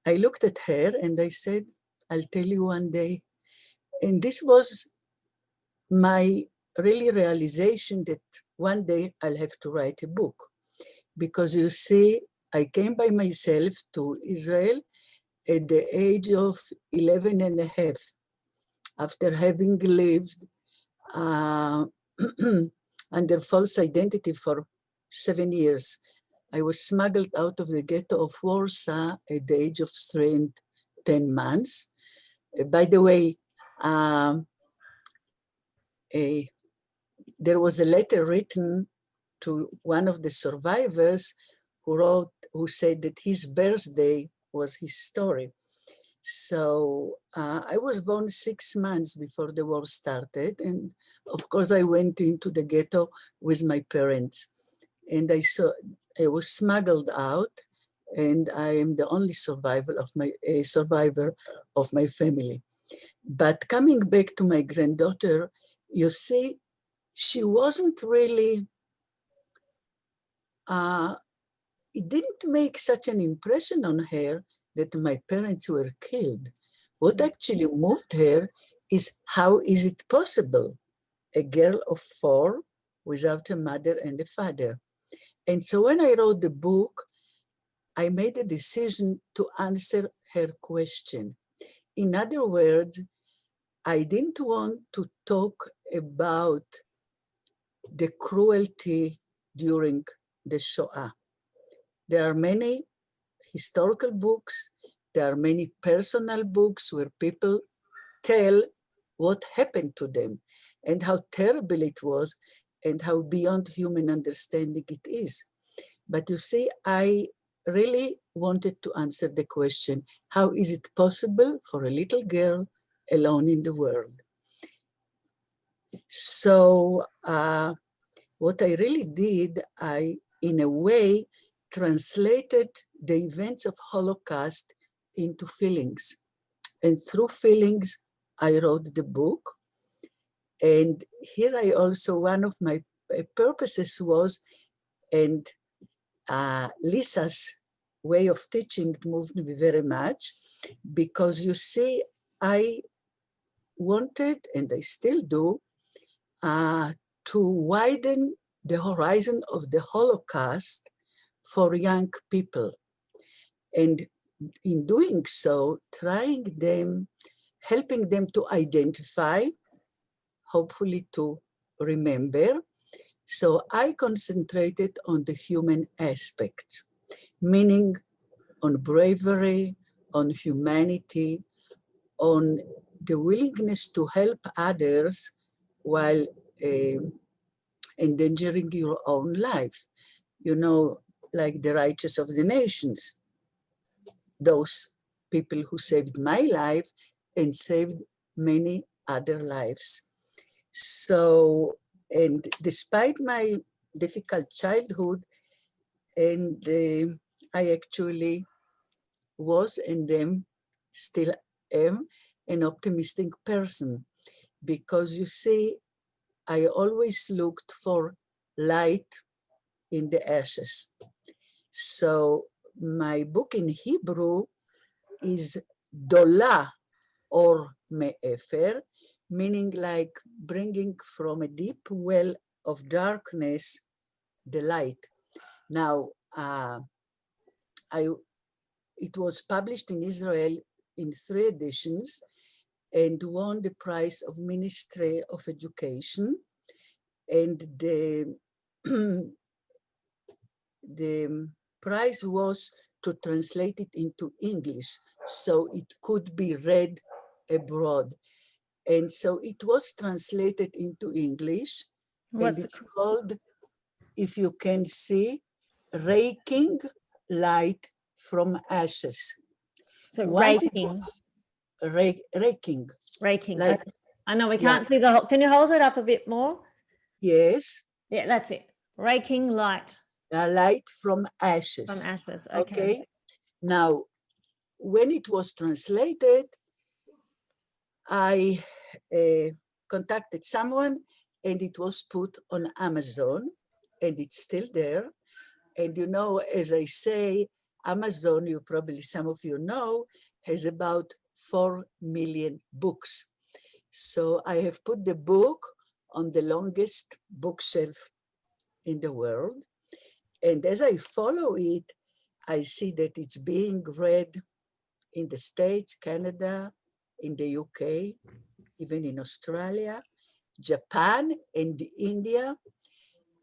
G: I looked at her and I said, "I'll tell you one day." And this was my really realization that one day I'll have to write a book. Because you see, I came by myself to Israel at the age of 11 and a half, after having lived under false identity for 7 years. I was smuggled out of the ghetto of Warsaw at the age of 3 and 10 months. By the way, there was a letter written to one of the survivors who said that his birthday was his story. So I was born 6 months before the war started. And of course, I went into the ghetto with my parents. And I was smuggled out, and I am the only survivor of my family. But coming back to my granddaughter, you see, she wasn't really, it didn't make such an impression on her that my parents were killed. What actually moved her is, how is it possible, a girl of 4 without a mother and a father? And so when I wrote the book, I made a decision to answer her question. In other words, I didn't want to talk about the cruelty during the Shoah. There are many historical books, there are many personal books where people tell what happened to them and how terrible it was and how beyond human understanding it is. But you see, I really wanted to answer the question, how is it possible for a little girl alone in the world? So what I really did, I, in a way, translated the events of Holocaust into feelings. And through feelings, I wrote the book. And here I also, one of my purposes was, and Lisa's way of teaching moved me very much, because you see, I wanted, and I still do, to widen the horizon of the Holocaust for young people. And in doing so, helping them to identify, hopefully to remember. So I concentrated on the human aspects, meaning on bravery, on humanity, on the willingness to help others while endangering your own life. You know, like the righteous of the nations, those people who saved my life and saved many other lives. So, and despite my difficult childhood, and I actually was and still am an optimistic person, because you see, I always looked for light in the ashes. So my book in Hebrew is Dola or Me'efer, meaning like bringing from a deep well of darkness the light. Now, it was published in Israel in 3 editions and won the prize of Ministry of Education. And the prize was to translate it into English so it could be read abroad. And so it was translated into English, and it's called, if you can see, Raking Light from Ashes.
B: So
G: Once
B: raking.
G: it was raking.
B: Raking.
G: Like,
B: okay. I know we can't see the whole. Can you hold it up a bit more?
G: Yes.
B: Yeah, that's it. Raking light.
G: Light from ashes.
B: From ashes.
G: Okay. Now, when it was translated, I contacted someone, and it was put on Amazon, and it's still there. And you know, as I say, Amazon, some of you know, has about 4 million books. So I have put the book on the longest bookshelf in the world. And as I follow it, I see that it's being read in the States, Canada, in the UK, even in Australia, Japan, and India.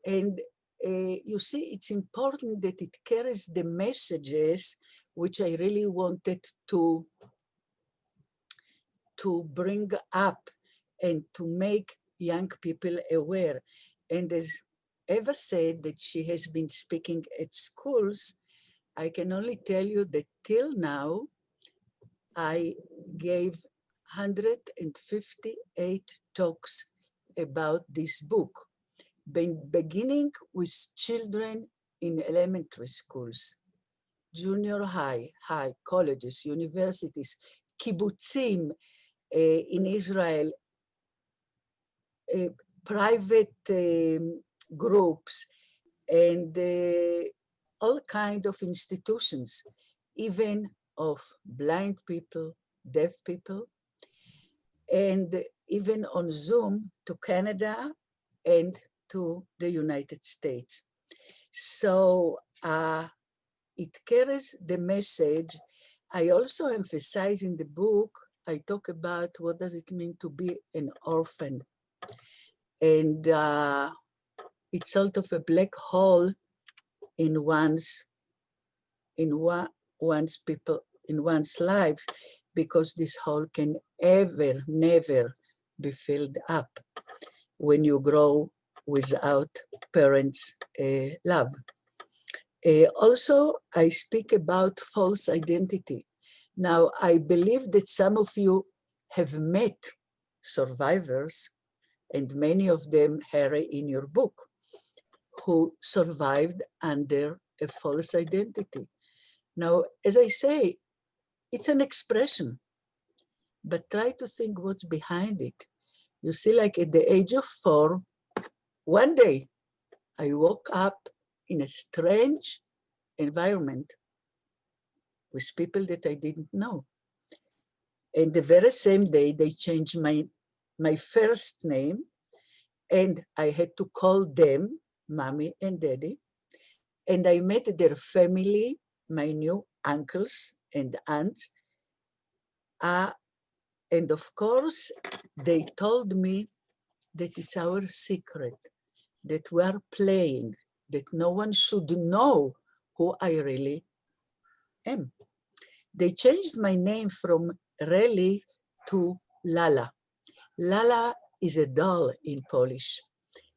G: And you see, it's important that it carries the messages which I really wanted to bring up and to make young people aware. And as Eva said that she has been speaking at schools, I can only tell you that till now, I gave 158 talks about this book, beginning with children in elementary schools, junior high, colleges, universities, kibbutzim in Israel, private groups, and all kinds of institutions, even of blind people, deaf people, and even on Zoom to Canada and to the United States. So it carries the message. I also emphasize in the book, I talk about what does it mean to be an orphan. And it's sort of a black hole in one's life, because this hole can never be filled up when you grow without parents' love. Also, I speak about false identity. Now, I believe that some of you have met survivors, and many of them, Harry, in your book, who survived under a false identity. Now, as I say, it's an expression, but try to think what's behind it. You see, like at the age of 4, one day I woke up in a strange environment, with people that I didn't know. And the very same day, they changed my first name, and I had to call them mommy and daddy. And I met their family, my new uncles and aunts. And of course, they told me that it's our secret, that we are playing, that no one should know who I really am. They changed my name from Reli to Lala. Lala is a doll in Polish.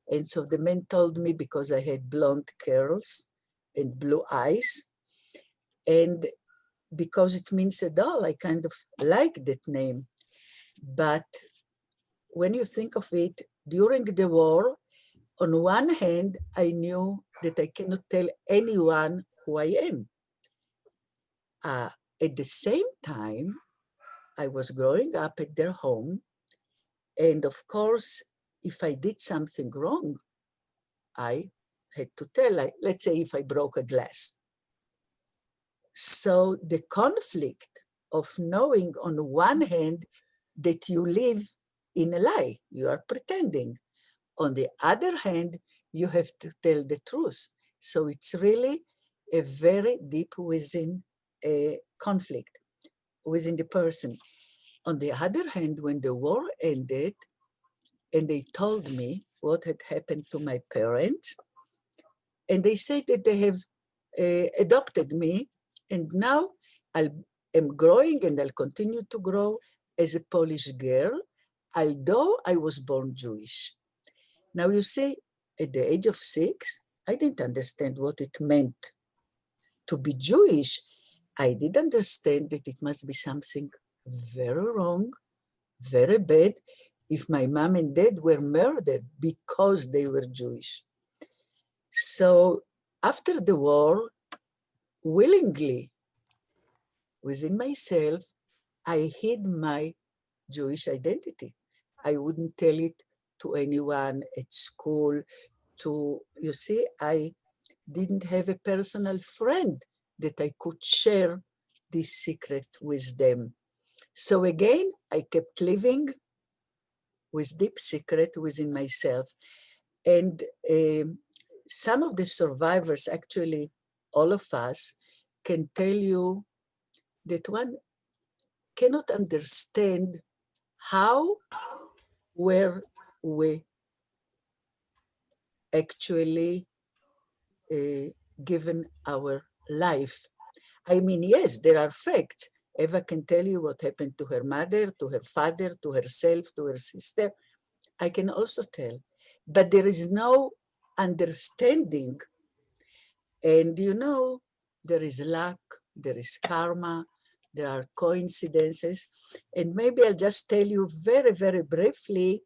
G: And so the man told me, because I had blonde curls and blue eyes, and because it means a doll, I kind of like that name. But when you think of it, during the war, on one hand, I knew that I cannot tell anyone who I am. At the same time, I was growing up at their home. And of course, if I did something wrong, I had to tell, like, let's say if I broke a glass. So the conflict of knowing on one hand that you live in a lie, you are pretending. On the other hand, you have to tell the truth. So it's really a very deep within a conflict within the person. On the other hand, when the war ended and they told me what had happened to my parents, and they said that they have adopted me, and now I am growing and I'll continue to grow as a Polish girl, although I was born Jewish. Now you see, at the age of 6, I didn't understand what it meant to be Jewish. I did understand that it must be something very wrong, very bad, if my mom and dad were murdered because they were Jewish. So after the war, willingly, within myself, I hid my Jewish identity. I wouldn't tell it to anyone at school. You see, I didn't have a personal friend that I could share this secret with them. So again, I kept living with deep secret within myself. And some of the survivors, actually all of us, can tell you that one cannot understand how were we actually given our life. I mean, yes, there are facts. Eva can tell you what happened to her mother, to her father, to herself, to her sister. I can also tell, but there is no understanding. And you know, there is luck, there is karma, there are coincidences. And maybe I'll just tell you very, very briefly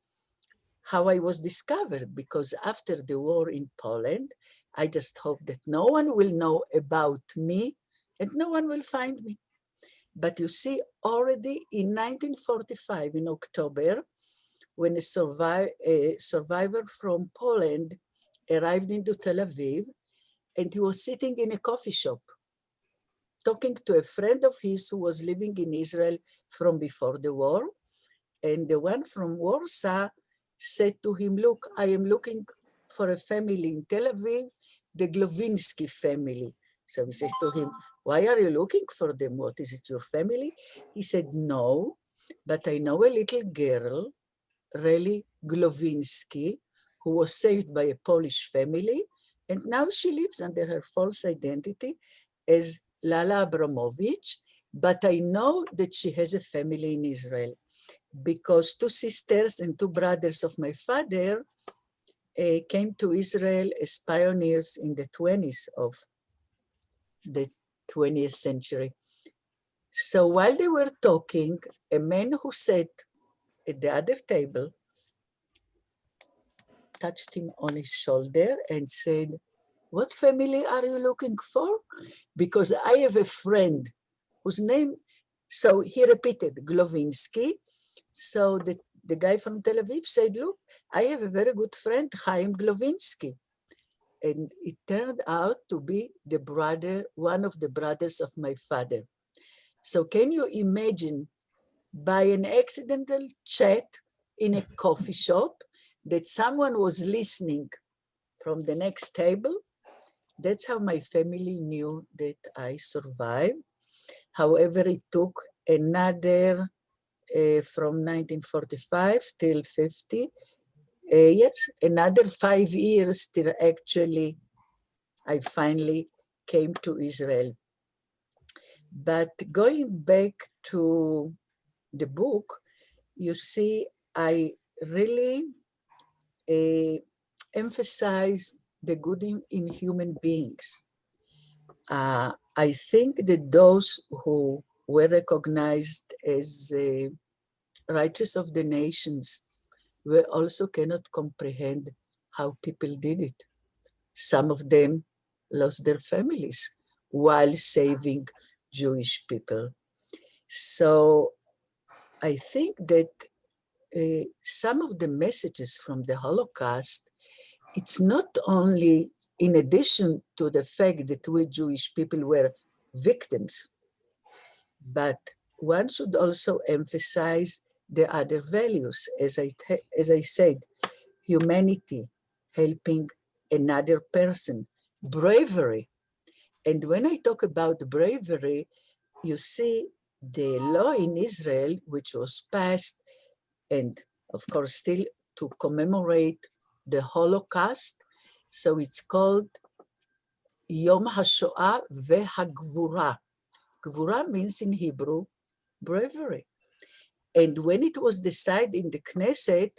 G: how I was discovered, because after the war in Poland, I just hope that no one will know about me and no one will find me. But you see, already in 1945, in October, when a survivor from Poland arrived into Tel Aviv, and he was sitting in a coffee shop, talking to a friend of his who was living in Israel from before the war. And the one from Warsaw said to him, look, I am looking for a family in Tel Aviv, the Glovinsky family. So he says to him, why are you looking for them? What, is it your family? He said, no, but I know a little girl, Reli Glovinsky, who was saved by a Polish family, and now she lives under her false identity as Lala Abramovich, but I know that she has a family in Israel, because 2 sisters and 2 brothers of my father came to Israel as pioneers in the 20s of the 20th century. So while they were talking, a man who sat at the other table touched him on his shoulder and said, what family are you looking for? Because I have a friend whose name, so he repeated, Glovinsky. So the guy from Tel Aviv said, look, I have a very good friend, Chaim Glovinsky. And it turned out to be the brother, one of the brothers of my father. So can you imagine by an accidental chat in a coffee shop that someone was listening from the next table? That's how my family knew that I survived. However, it took another, from 1945 till 50, yes, another 5 years till actually I finally came to Israel. But going back to the book, you see, I really emphasize the good in human beings. I think that those who were recognized as righteous of the nations we also cannot comprehend how people did it. Some of them lost their families while saving Jewish people. So I think that some of the messages from the Holocaust, it's not only in addition to the fact that we Jewish people were victims, but one should also emphasize the other values, as I said, humanity, helping another person, bravery. And when I talk about bravery, you see the law in Israel, which was passed, and of course still to commemorate the Holocaust. So it's called Yom HaShoah VeHaGvura. Gvura means in Hebrew, bravery. And when it was decided in the Knesset,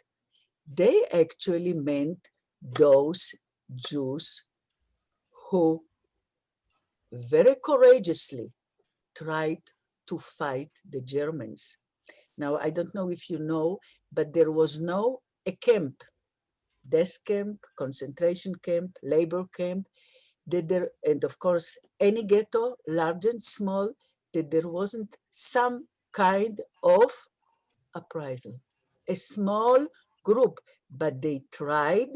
G: they actually meant those Jews who very courageously tried to fight the Germans. Now, I don't know if you know, but there was no a camp, death camp, concentration camp, labor camp, that there, and of course, any ghetto, large and small, that there wasn't some kind of uprising. A small group, but they tried,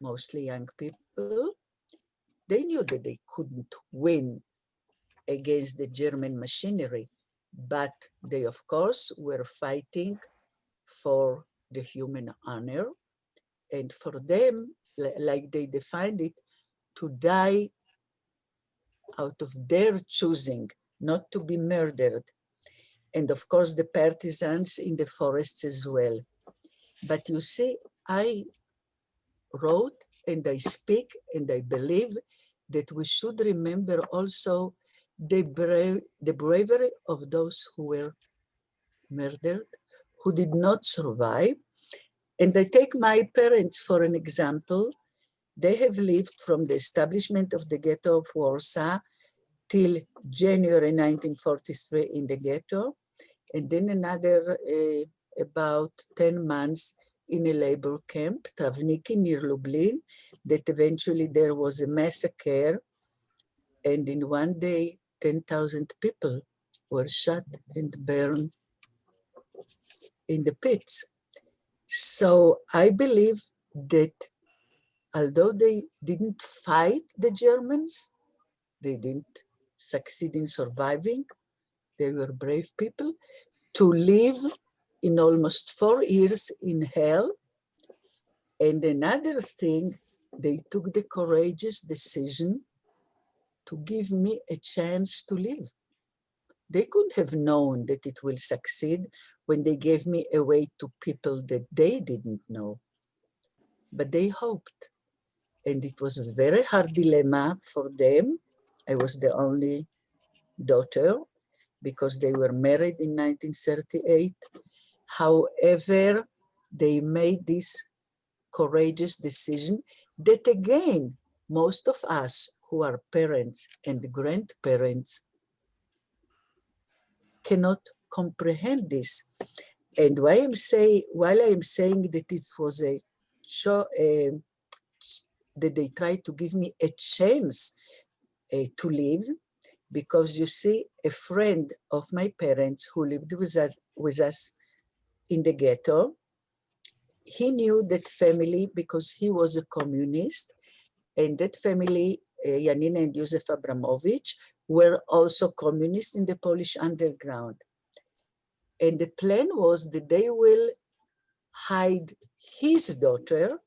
G: mostly young people. They knew that they couldn't win against the German machinery, but they, of course, were fighting for the human honor. And for them, like they defined it, to die out of their choosing, not to be murdered. And of course, the partisans in the forests as well. But you see, I wrote and I speak and I believe that we should remember also the bravery of those who were murdered, who did not survive. And I take my parents for an example. They have lived from the establishment of the ghetto of Warsaw till January 1943 in the ghetto, and then another about 10 months in a labor camp, Travniki near Lublin, that eventually there was a massacre, and in one day, 10,000 people were shot and burned in the pits. So I believe that although they didn't fight the Germans, they didn't succeed in surviving, they were brave people, to live in almost 4 years in hell. And another thing, they took the courageous decision to give me a chance to live. They couldn't have known that it will succeed when they gave me away to people that they didn't know. But they hoped. And it was a very hard dilemma for them. I was the only daughter because they were married in 1938. However, they made this courageous decision that again, most of us who are parents and grandparents cannot comprehend this. And while I am saying that it was that they tried to give me a chance to live, because you see, a friend of my parents who lived with us in the ghetto, he knew that family because he was a communist, and that family, Janina and Josef Abramovich, were also communists in the Polish underground. And the plan was that they will hide his daughter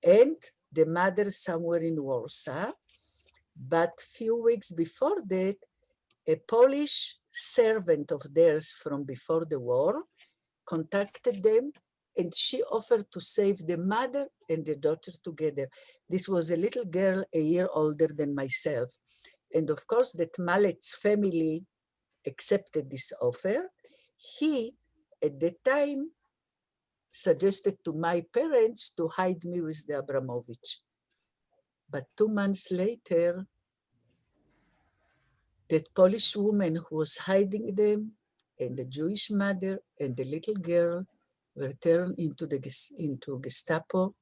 G: and the mother somewhere in Warsaw. But few weeks before that, a Polish servant of theirs from before the war contacted them, and she offered to save the mother and the daughter together. This was a little girl a year older than myself. And of course, that Malet's family accepted this offer. He, at the time, suggested to my parents to hide me with the Abramovich. But 2 months later, that Polish woman who was hiding them and the Jewish mother and the little girl were turned into Gestapo,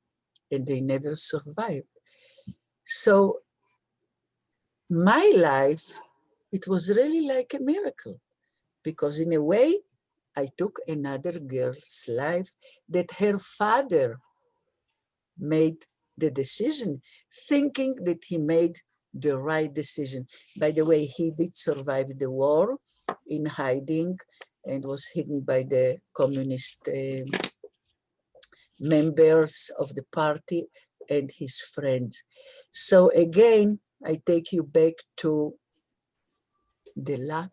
G: and they never survived. So my life, it was really like a miracle, because in a way, I took another girl's life that her father made the decision, thinking that he made the right decision. By the way, he did survive the war in hiding and was hidden by the communist members of the party and his friends. So again, I take you back to the luck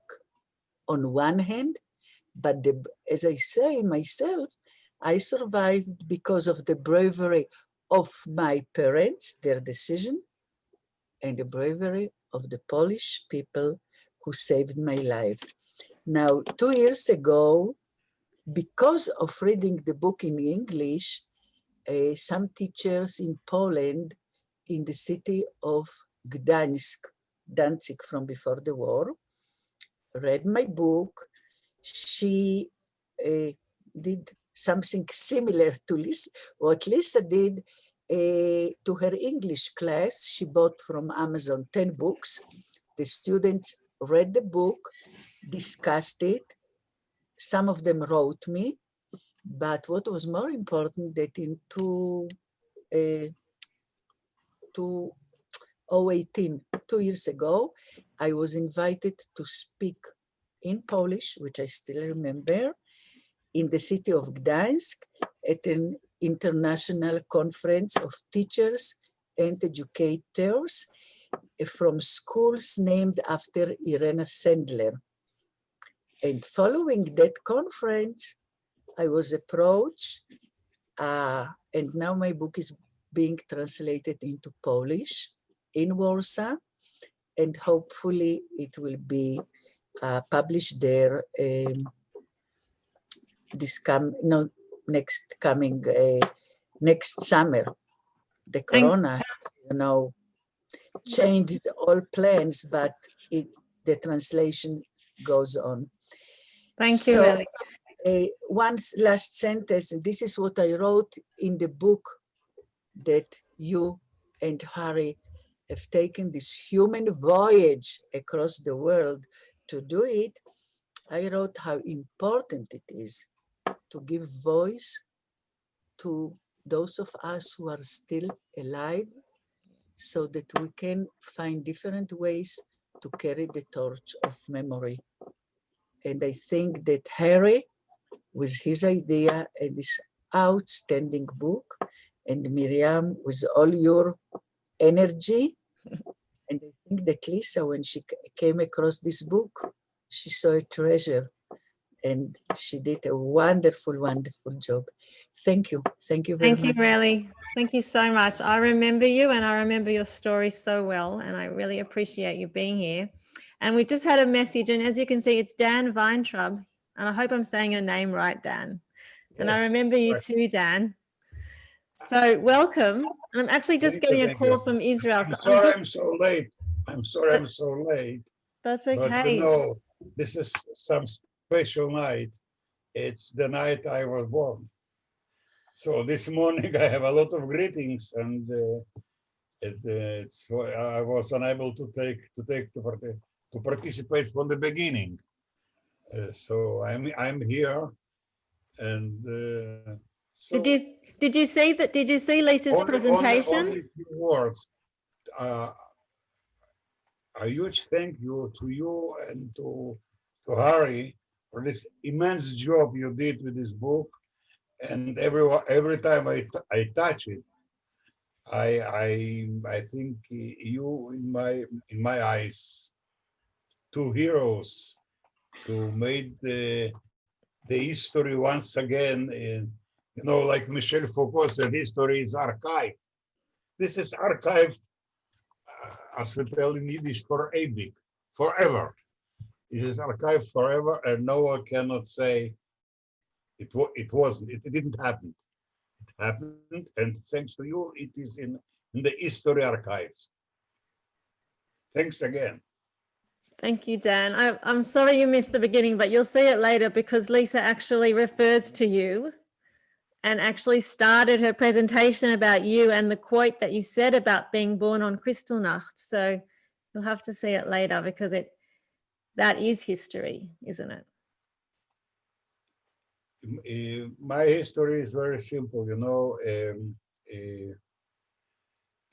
G: on one hand, but as I say myself, I survived because of the bravery of my parents, their decision, and the bravery of the Polish people who saved my life. Now, 2 years ago, because of reading the book in English, some teachers in Poland, in the city of Gdańsk, Danzig from before the war, read my book. She did something similar to what Lisa did to her English class. She bought from Amazon 10 books. The students read the book, discussed it. Some of them wrote me, but what was more important, that in 2018, 2 years ago, I was invited to speak in Polish, which I still remember, in the city of Gdańsk at an international conference of teachers and educators from schools named after Irena Sendler. And following that conference, I was approached, and now my book is being translated into Polish in Warsaw, and hopefully it will be published there next summer. The corona, changed all plans, but the translation goes on.
B: Thank you, Ellie.
G: One last sentence, and this is what I wrote in the book that you and Harry have taken this human voyage across the world to do it. I wrote how important it is to give voice to those of us who are still alive, so that we can find different ways to carry the torch of memory. And I think that Harry, with his idea and this outstanding book, and Miriam, with all your energy, and I think that Lisa, when she came across this book, she saw a treasure, and she did a wonderful, wonderful job. Thank you. Thank you very much.
B: Thank you, Relly. Thank you so much. I remember you, and I remember your story so well, and I really appreciate you being here. And we just had a message, and as you can see, it's Dan Weintraub, and I hope I'm saying your name right, Dan. Yes, and I remember you too, Dan. So welcome. And I'm actually just getting a call from Israel.
H: I'm sorry I'm so late. I'm sorry I'm so late.
B: That's okay.
H: But you know, this is some special night. It's the night I was born. So this morning I have a lot of greetings, and I was unable to participate from the beginning. So I'm here, and so
B: did you see that? Did you see Lisa's presentation?
H: Only few words. a huge thank you to you and to Harry for this immense job you did with this book. And every time I touch it, I think you in my eyes, two heroes to make the history once again. You know, like Michel Foucault said, history is archived. This is archived, as we tell in Yiddish, for ewig, forever. It is archived forever, and no one cannot say it wasn't. It didn't happen. It happened, and thanks to you, it is in the history archives. Thanks again.
B: Thank you, Dan. I'm sorry you missed the beginning, but you'll see it later because Lisa actually refers to you and actually started her presentation about you and the quote that you said about being born on Kristallnacht. So you'll have to see it later because that is history, isn't it?
H: My history is very simple, you know.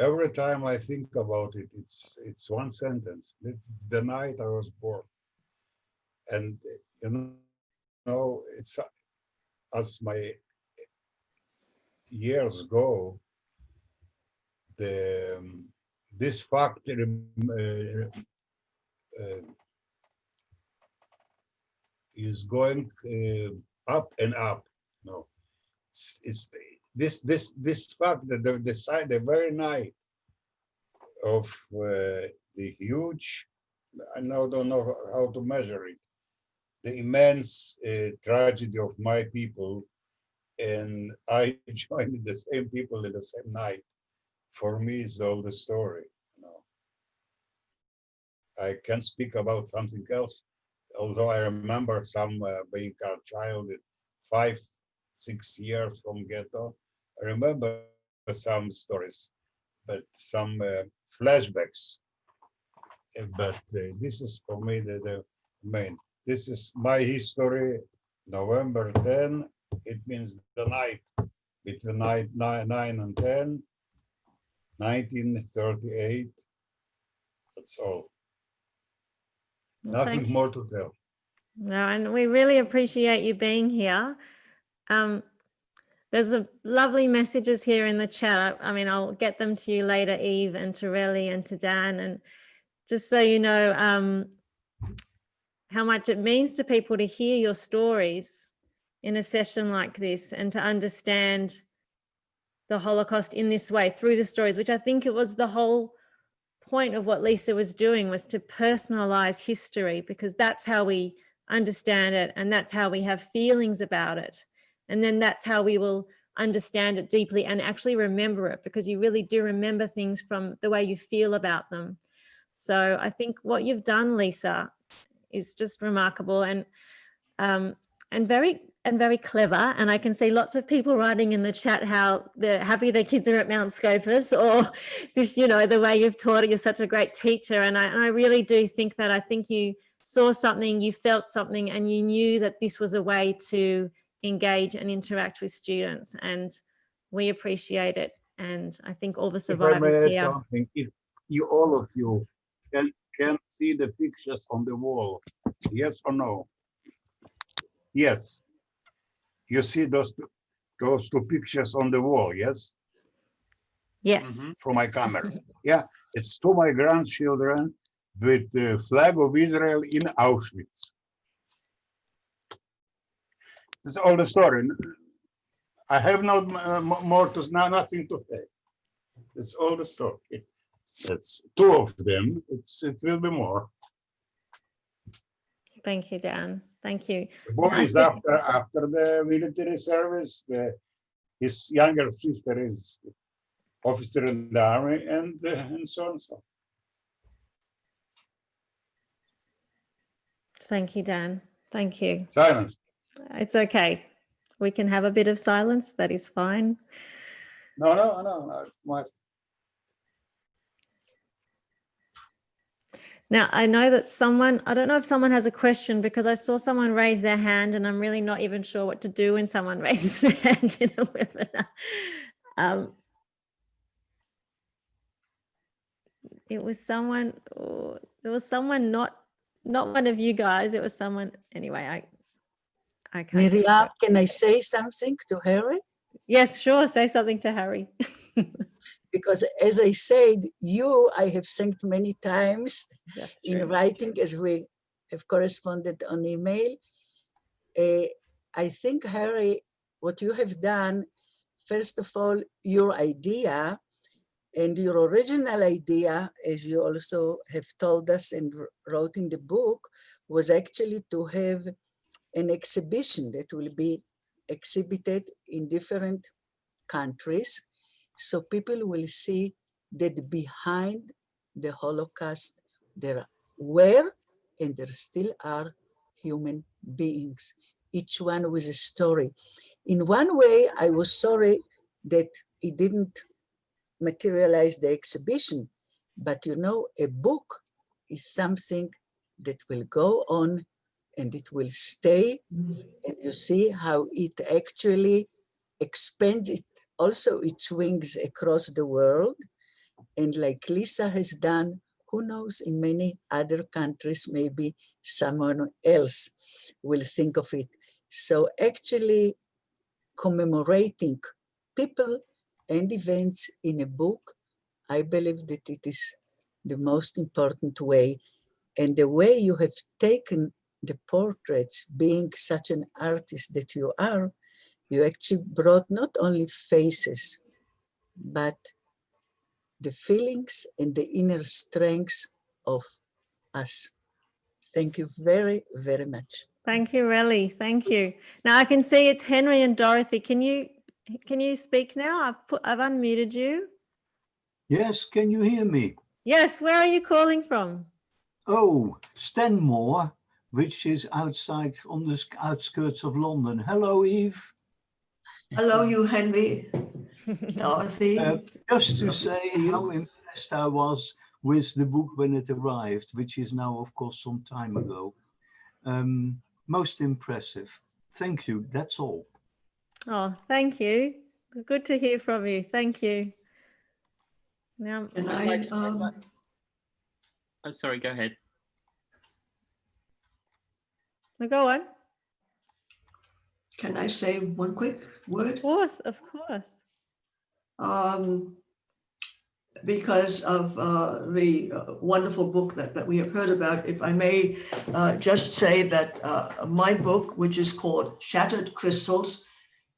H: Every time I think about it, it's one sentence. It's the night I was born, and you know, it's as my years go, this fact is going up and up. No, it's this fact that the very night of the huge, I now don't know how to measure it, the immense tragedy of my people, and I joined the same people in the same night. For me, it's all the story. You know, I can't speak about something else, although I remember some being a child at 5, 6 years from ghetto. I remember some stories, but some flashbacks. But this is for me the main. This is my history. November 10. It means the night between 9 and 10, 1938. That's all.
B: Well,
H: Nothing more to tell.
B: No, and we really appreciate you being here. There's a lovely messages here in the chat. I mean, I'll get them to you later, Eve and to Relly and to Dan. And just so you know how much it means to people to hear your stories in a session like this and to understand the Holocaust in this way through the stories, which I think it was the whole point of what Lisa was doing, was to personalize history, because that's how we understand it and that's how we have feelings about it. And then that's how we will understand it deeply and actually remember it, because you really do remember things from the way you feel about them. So I think what you've done, Lisa, is just remarkable and very clever. And I can see lots of people writing in the chat how they're happy their kids are at Mount Scopus, or this, you know, the way you've taught it, you're such a great teacher. And I really do think that, I think you saw something, you felt something, and you knew that this was a way to engage and interact with students. And we appreciate it. And I think all the survivors
H: if I may add
B: here.
H: something, if you, all of you, can see the pictures on the wall, yes or no? Yes. You see those two pictures on the wall, yes?
B: Yes.
H: From my camera. Yeah, it's to my grandchildren with the flag of Israel in Auschwitz. This is all the story. I have no more to, nothing to say. It's all the story. It's two of them. It will be more.
B: Thank you, Dan. Thank you.
H: The boy is after the military service. His younger sister is officer in the army, and so on and so on.
B: Thank you, Dan. Thank you.
H: Silence.
B: It's okay. We can have a bit of silence. That is fine.
H: No. It's my.
B: Now, I know that I don't know if someone has a question, because I saw someone raise their hand and I'm really not even sure what to do when someone raises their hand in a webinar. it was someone, oh, there was someone not one of you guys, it was someone, anyway, I can't.
G: Miriam, can I say something to Harry?
B: Yes, sure, say something to Harry.
G: Because as I said, I have thanked many times in writing as we have corresponded on email. I think, Harry, what you have done, first of all, your idea and your original idea, as you also have told us and wrote in the book, was actually to have an exhibition that will be exhibited in different countries, so people will see that behind the Holocaust there were and there still are human beings, each one with a story. In one way, I was sorry that it didn't materialize the exhibition, but you know, a book is something that will go on and it will stay, and you see how it actually expands it, also its wings across the world. And like Lisa has done, who knows, in many other countries, maybe someone else will think of it. So actually commemorating people and events in a book, I believe that it is the most important way. And the way you have taken the portraits, being such an artist that you are, you actually brought not only faces, but the feelings and the inner strengths of us. Thank you very, very much.
B: Thank you, Relly. Thank you. Now I can see it's Henry and Dorothy. Can you speak now? I've unmuted you.
I: Yes, can you hear me?
B: Yes, where are you calling from?
I: Oh, Stenmore, which is outside on the outskirts of London. Hello, Eve.
F: Hello, you Henry, Dorothy.
I: Just to say how impressed I was with the book when it arrived, which is now, of course, some time ago. Most impressive. Thank you. That's all.
B: Oh, thank you. Good to hear from you. Thank you. Now,
F: Can
C: Oh, sorry, go ahead.
B: Go on.
F: Can I say one quick word?
B: Of course, of course.
F: Because of the wonderful book that we have heard about, if I may just say that my book, which is called Shattered Crystals,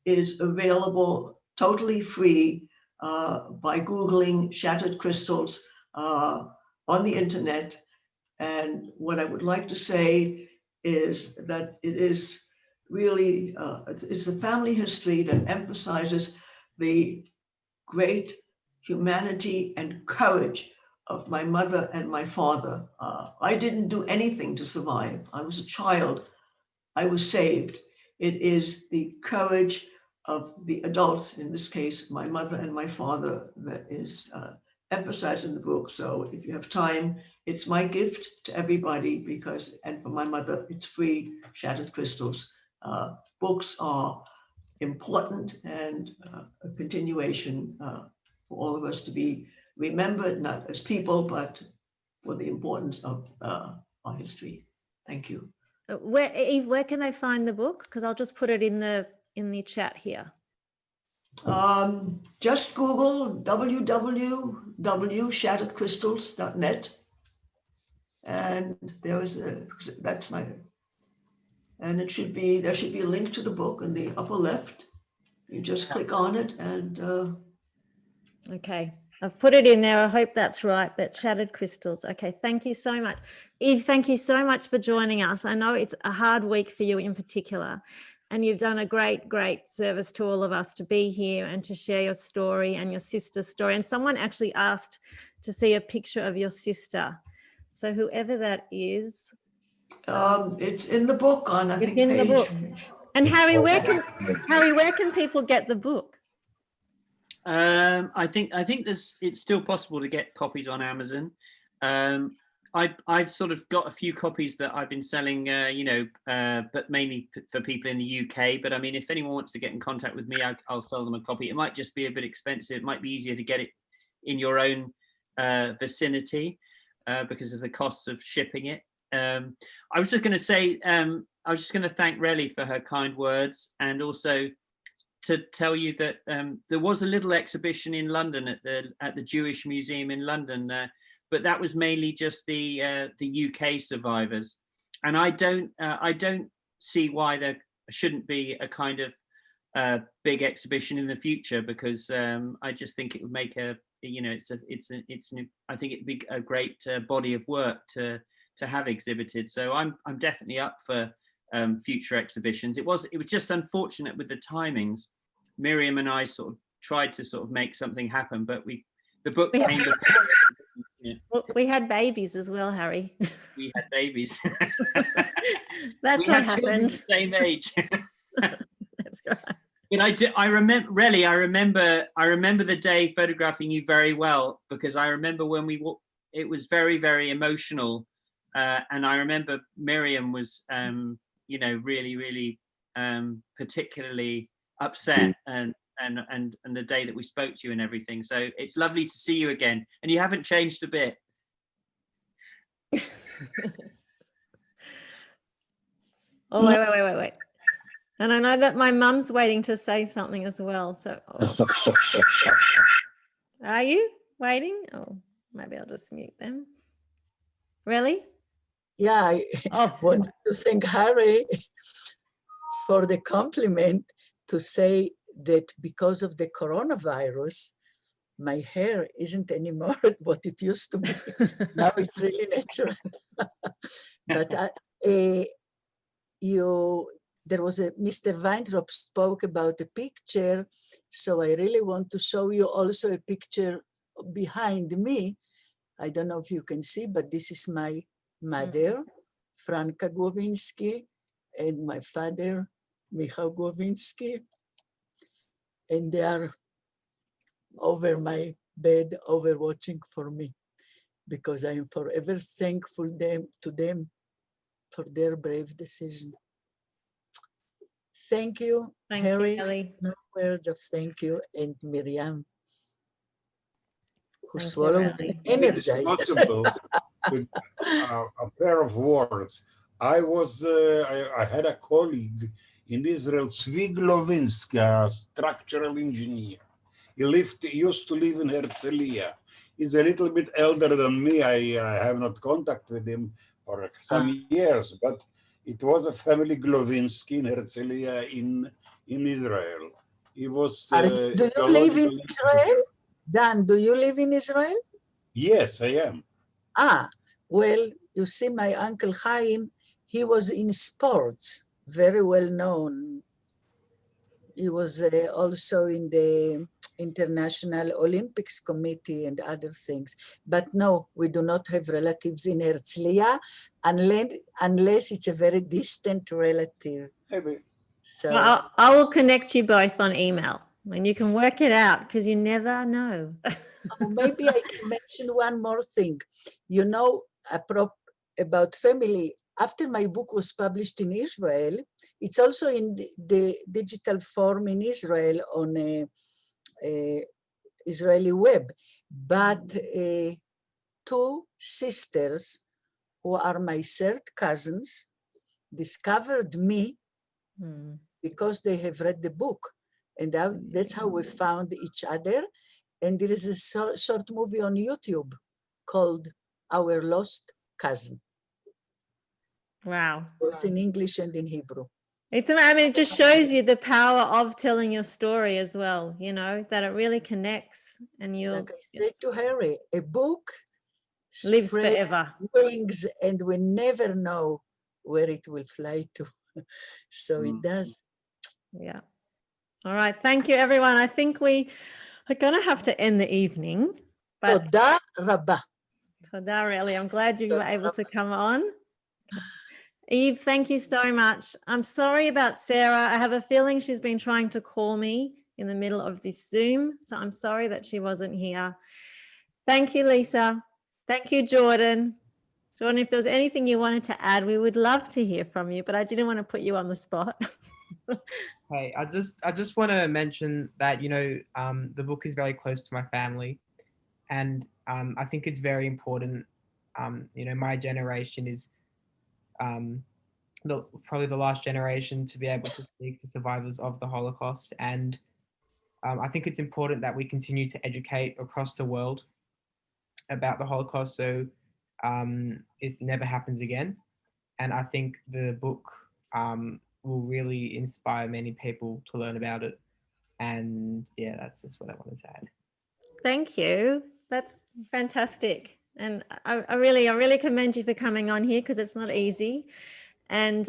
F: is available totally free by Googling Shattered Crystals on the internet. And what I would like to say is that it is really, it's a family history that emphasizes the great humanity and courage of my mother and my father. I didn't do anything to survive. I was a child. I was saved. It is the courage of the adults, in this case, my mother and my father, that is emphasized in the book. So if you have time, it's my gift to everybody because, and for my mother, it's free, Shattered Crystals. Books are important and a continuation for all of us to be remembered, not as people, but for the importance of our history. Thank you.
B: Eve, where can they find the book? Because I'll just put it in the chat here.
F: Just Google www.shatteredcrystals.net, and that's my, and there should be a link to the book in the upper left. You just click on it and.
B: Okay, I've put it in there. I hope that's right, but Shattered Crystals. Okay, thank you so much. Eve, thank you so much for joining us. I know it's a hard week for you in particular, and you've done a great, great service to all of us to be here and to share your story and your sister's story. And someone actually asked to see a picture of your sister. So whoever that is.
F: It's in the book on, I think,
B: in
F: page.
B: the book. And Harry, where can people get the book?
C: I think it's still possible to get copies on Amazon. I've sort of got a few copies that I've been selling, but mainly for people in the UK. But I mean, if anyone wants to get in contact with me, I'll sell them a copy. It might just be a bit expensive. It might be easier to get it in your own vicinity because of the costs of shipping it. I was just going to say, I was just going to thank Relly for her kind words, and also to tell you that there was a little exhibition in London at the Jewish Museum in London, but that was mainly just the UK survivors, and I don't see why there shouldn't be a kind of big exhibition in the future, because I just think it would make I think it'd be a great body of work to have exhibited. So I'm definitely up for future exhibitions. It was just unfortunate with the timings. Miriam and I sort of tried to sort of make something happen, but the book came before. Yeah.
B: Well, we had babies as well, Harry.
C: We had babies.
B: That's what happened.
C: The same age.
B: That's right.
C: And I remember the day photographing you very well, because I remember when it was very, very emotional, and I remember Miriam was really, really particularly upset, and the day that we spoke to you and everything. So it's lovely to see you again, and you haven't changed a bit.
B: Oh, wait. And I know that my mum's waiting to say something as well. So, Are you waiting? Oh, maybe I'll just mute them. Really?
G: Yeah, I want to thank Harry for the compliment, to say that because of the coronavirus, my hair isn't anymore what it used to be. Now it's really natural. But there was Mr. Weintraub spoke about a picture, so I really want to show you also a picture behind me. I don't know if you can see, but this is my mother, Franka Głowinski, and my father, Michał Głowinski, and they are over my bed, watching for me, because I am forever thankful to them for their brave decision. Thank you, Harry.
B: You,
G: no words of thank you, and Miriam, who
B: thank
G: swallowed
B: you,
G: energized.
H: It's possible with a pair of words. I had a colleague in Israel, Tzvi Glovinsky, a structural engineer. He used to live in Herzliya. He's a little bit elder than me. I have not contact with him for some years, but it was a family Glovinsky in Herzliya in Israel. He was.
G: Do you live in Israel? Dan, do you live in Israel?
H: Yes, I am.
G: Well, you see, my uncle Chaim, he was in sports, very well known. He was also in the International Olympics Committee and other things. But no, we do not have relatives in Herzliya unless it's a very distant relative.
H: Maybe.
G: So
B: well, I will connect you both on email and you can work it out, because you never know.
G: Maybe I can mention one more thing. You know, about family. After my book was published in Israel, it's also in the digital form in Israel on a Israeli web. But two sisters who are my third cousins discovered me because they have read the book. And that's how we found each other. And there is a short movie on YouTube called Our Lost Cousin.
B: Wow.
G: Both in English and in Hebrew.
B: It just shows you the power of telling your story as well, you know, that it really connects, and you'll
G: like I said to Harry, a book
B: lives forever.
G: Wings, and we never know where it will fly to. So it does.
B: Yeah. All right. Thank you, everyone. I think we are going to have to end the evening. But
G: Toda Rabba.
B: Toda, really. I'm glad you were able to come on. Eve, thank you so much. I'm sorry about Sarah. I have a feeling she's been trying to call me in the middle of this Zoom. So I'm sorry that she wasn't here. Thank you, Lisa. Thank you, Jordan. Jordan, if there was anything you wanted to add, we would love to hear from you, but I didn't want to put you on the spot.
E: Hey, I just want to mention that, you know, the book is very close to my family, and I think it's very important. My generation is probably the last generation to be able to speak to survivors of the Holocaust. And I think it's important that we continue to educate across the world about the Holocaust so it never happens again. And I think the book will really inspire many people to learn about it. And yeah, that's just what I wanted to add.
B: Thank you. That's fantastic. And I really commend you for coming on here, because it's not easy, and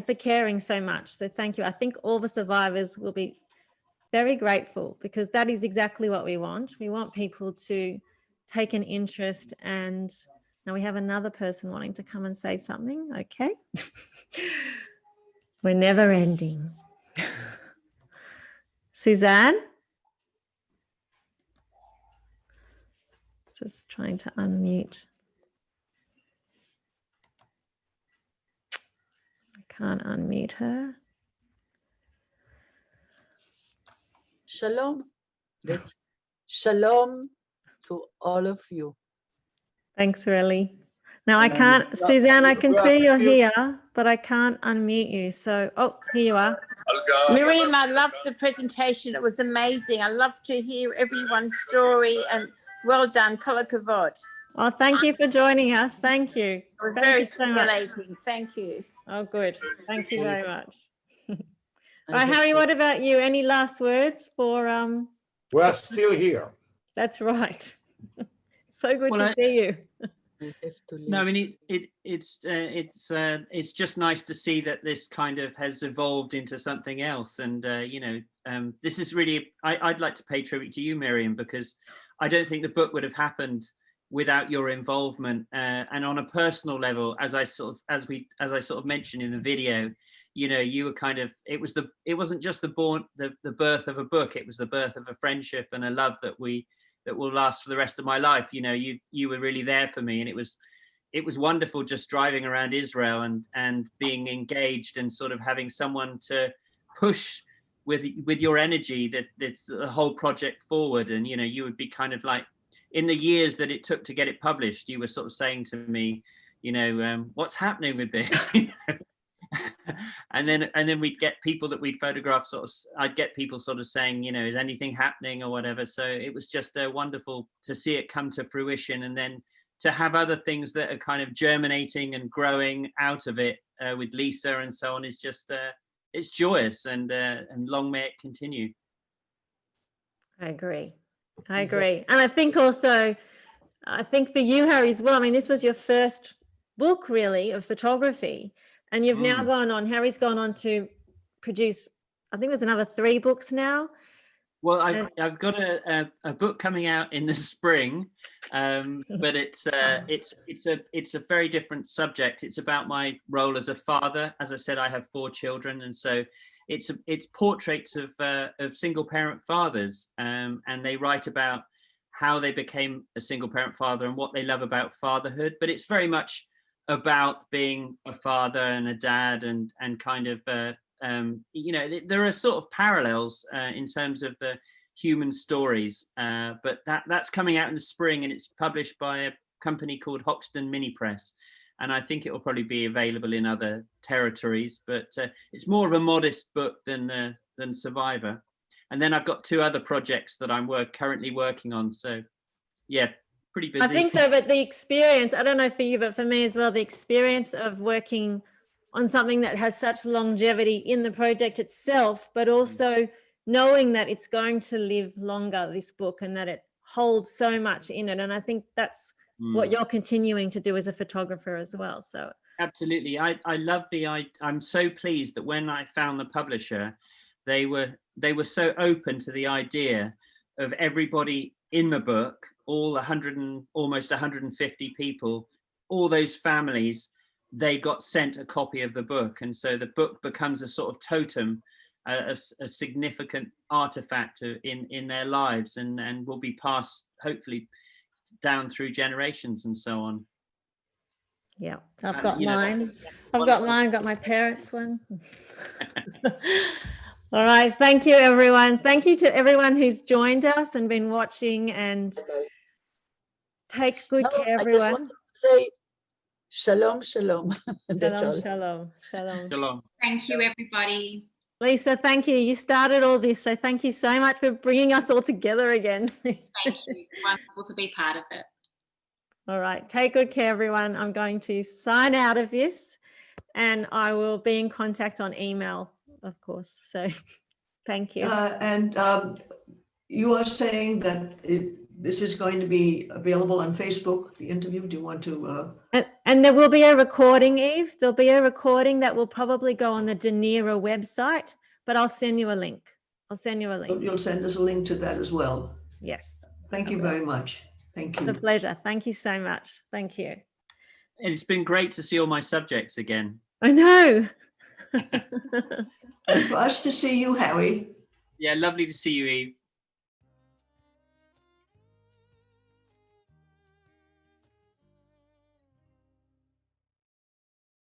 B: for caring so much. So thank you. I think all the survivors will be very grateful, because that is exactly what we want. We want people to take an interest. And now we have another person wanting to come and say something. Okay. We're never ending. Suzanne? Just trying to unmute. I can't unmute her.
G: Shalom. That's shalom to all of you.
B: Thanks, Relly. Now I can't, Suzanne, I can see you're here, but I can't unmute you. So, oh, here you are.
J: Miriam, I loved the presentation. It was amazing. I love to hear everyone's story, and well done. Kol hakavod.
B: Oh, thank you for joining us. Thank you.
J: It was
B: Thank
J: very
B: you so much.
J: stimulating. Thank you.
B: Oh, good. Thank you very much. All right, Harry, what about you? Any last words for
H: We're still here.
B: That's right. So good to see you.
C: No, I mean it's just nice to see that this kind of has evolved into something else, and this is really I'd like to pay tribute to you, Miriam, because I don't think the book would have happened without your involvement, and on a personal level, as I sort of mentioned in the video, you were kind of, it wasn't just the birth of a book, it was the birth of a friendship and a love that will last for the rest of my life. You were really there for me, and it was wonderful just driving around Israel and being engaged and sort of having someone to push with your energy that's the whole project forward. And you would be kind of like, in the years that it took to get it published, you were sort of saying to me, what's happening with this? and then we'd get people that we'd photographed, I'd get people sort of saying, is anything happening or whatever. So it was just wonderful to see it come to fruition, and then to have other things that are kind of germinating and growing out of it with Lisa and so on is just it's joyous, and long may it continue.
B: I agree. And I think also, for you, Harry, as well, I mean, this was your first book really of photography, and you've now Harry's gone on to produce, I think there's another 3 books now.
C: Well, I've got a book coming out in the spring, but it's a very different subject. It's about my role as a father. As I said, I have 4 children, and so it's portraits of single parent fathers, and they write about how they became a single parent father and what they love about fatherhood. But it's very much about being a father and a dad, and kind of there are sort of parallels in terms of the human stories, but that's coming out in the spring, and it's published by a company called Hoxton Mini Press, and I think it will probably be available in other territories, but it's more of a modest book than Survivor. And then I've got 2 other projects that I'm currently working on, so yeah, pretty busy.
B: I think though, but the experience, I don't know for you, but for me as well, the experience of working on something that has such longevity in the project itself, but also knowing that it's going to live longer, this book, and that it holds so much in it. And I think that's what you're continuing to do as a photographer as well. So
C: absolutely, I love I'm so pleased that when I found the publisher, they were so open to the idea of everybody in the book, all almost 150 people, all those families, they got sent a copy of the book, and so the book becomes a sort of totem, a significant artifact in their lives, and will be passed hopefully down through generations and so on.
B: Yeah, I've got mine. Got my parents' one. All right, thank you everyone. Thank you to everyone who's joined us and been watching and Take good
G: No,
B: care,
G: I just
B: everyone.
G: want to say shalom, shalom. That's
B: Shalom,
G: all.
B: shalom, shalom.
C: Shalom.
D: Thank you, everybody.
B: Lisa, thank you. You started all this, so thank you so much for bringing us all together again.
D: Thank you. Wonderful to be part of it.
B: All right, take good care, everyone. I'm going to sign out of this, and I will be in contact on email, of course. So thank you.
F: And you are saying that this is going to be available on Facebook, the interview. Do you want to?
B: And there will be a recording, Eve. There'll be a recording that will probably go on the Dunera website, but I'll send you a link. I'll send you a link.
F: You'll send us a link to that as well.
B: Yes.
F: Thank you very much. Thank
B: It's a
F: you.
B: pleasure. Thank you so much. Thank you.
C: It's been great to see all my subjects again.
B: I know.
F: And for us to see you, Harry.
C: Yeah, lovely to see you, Eve.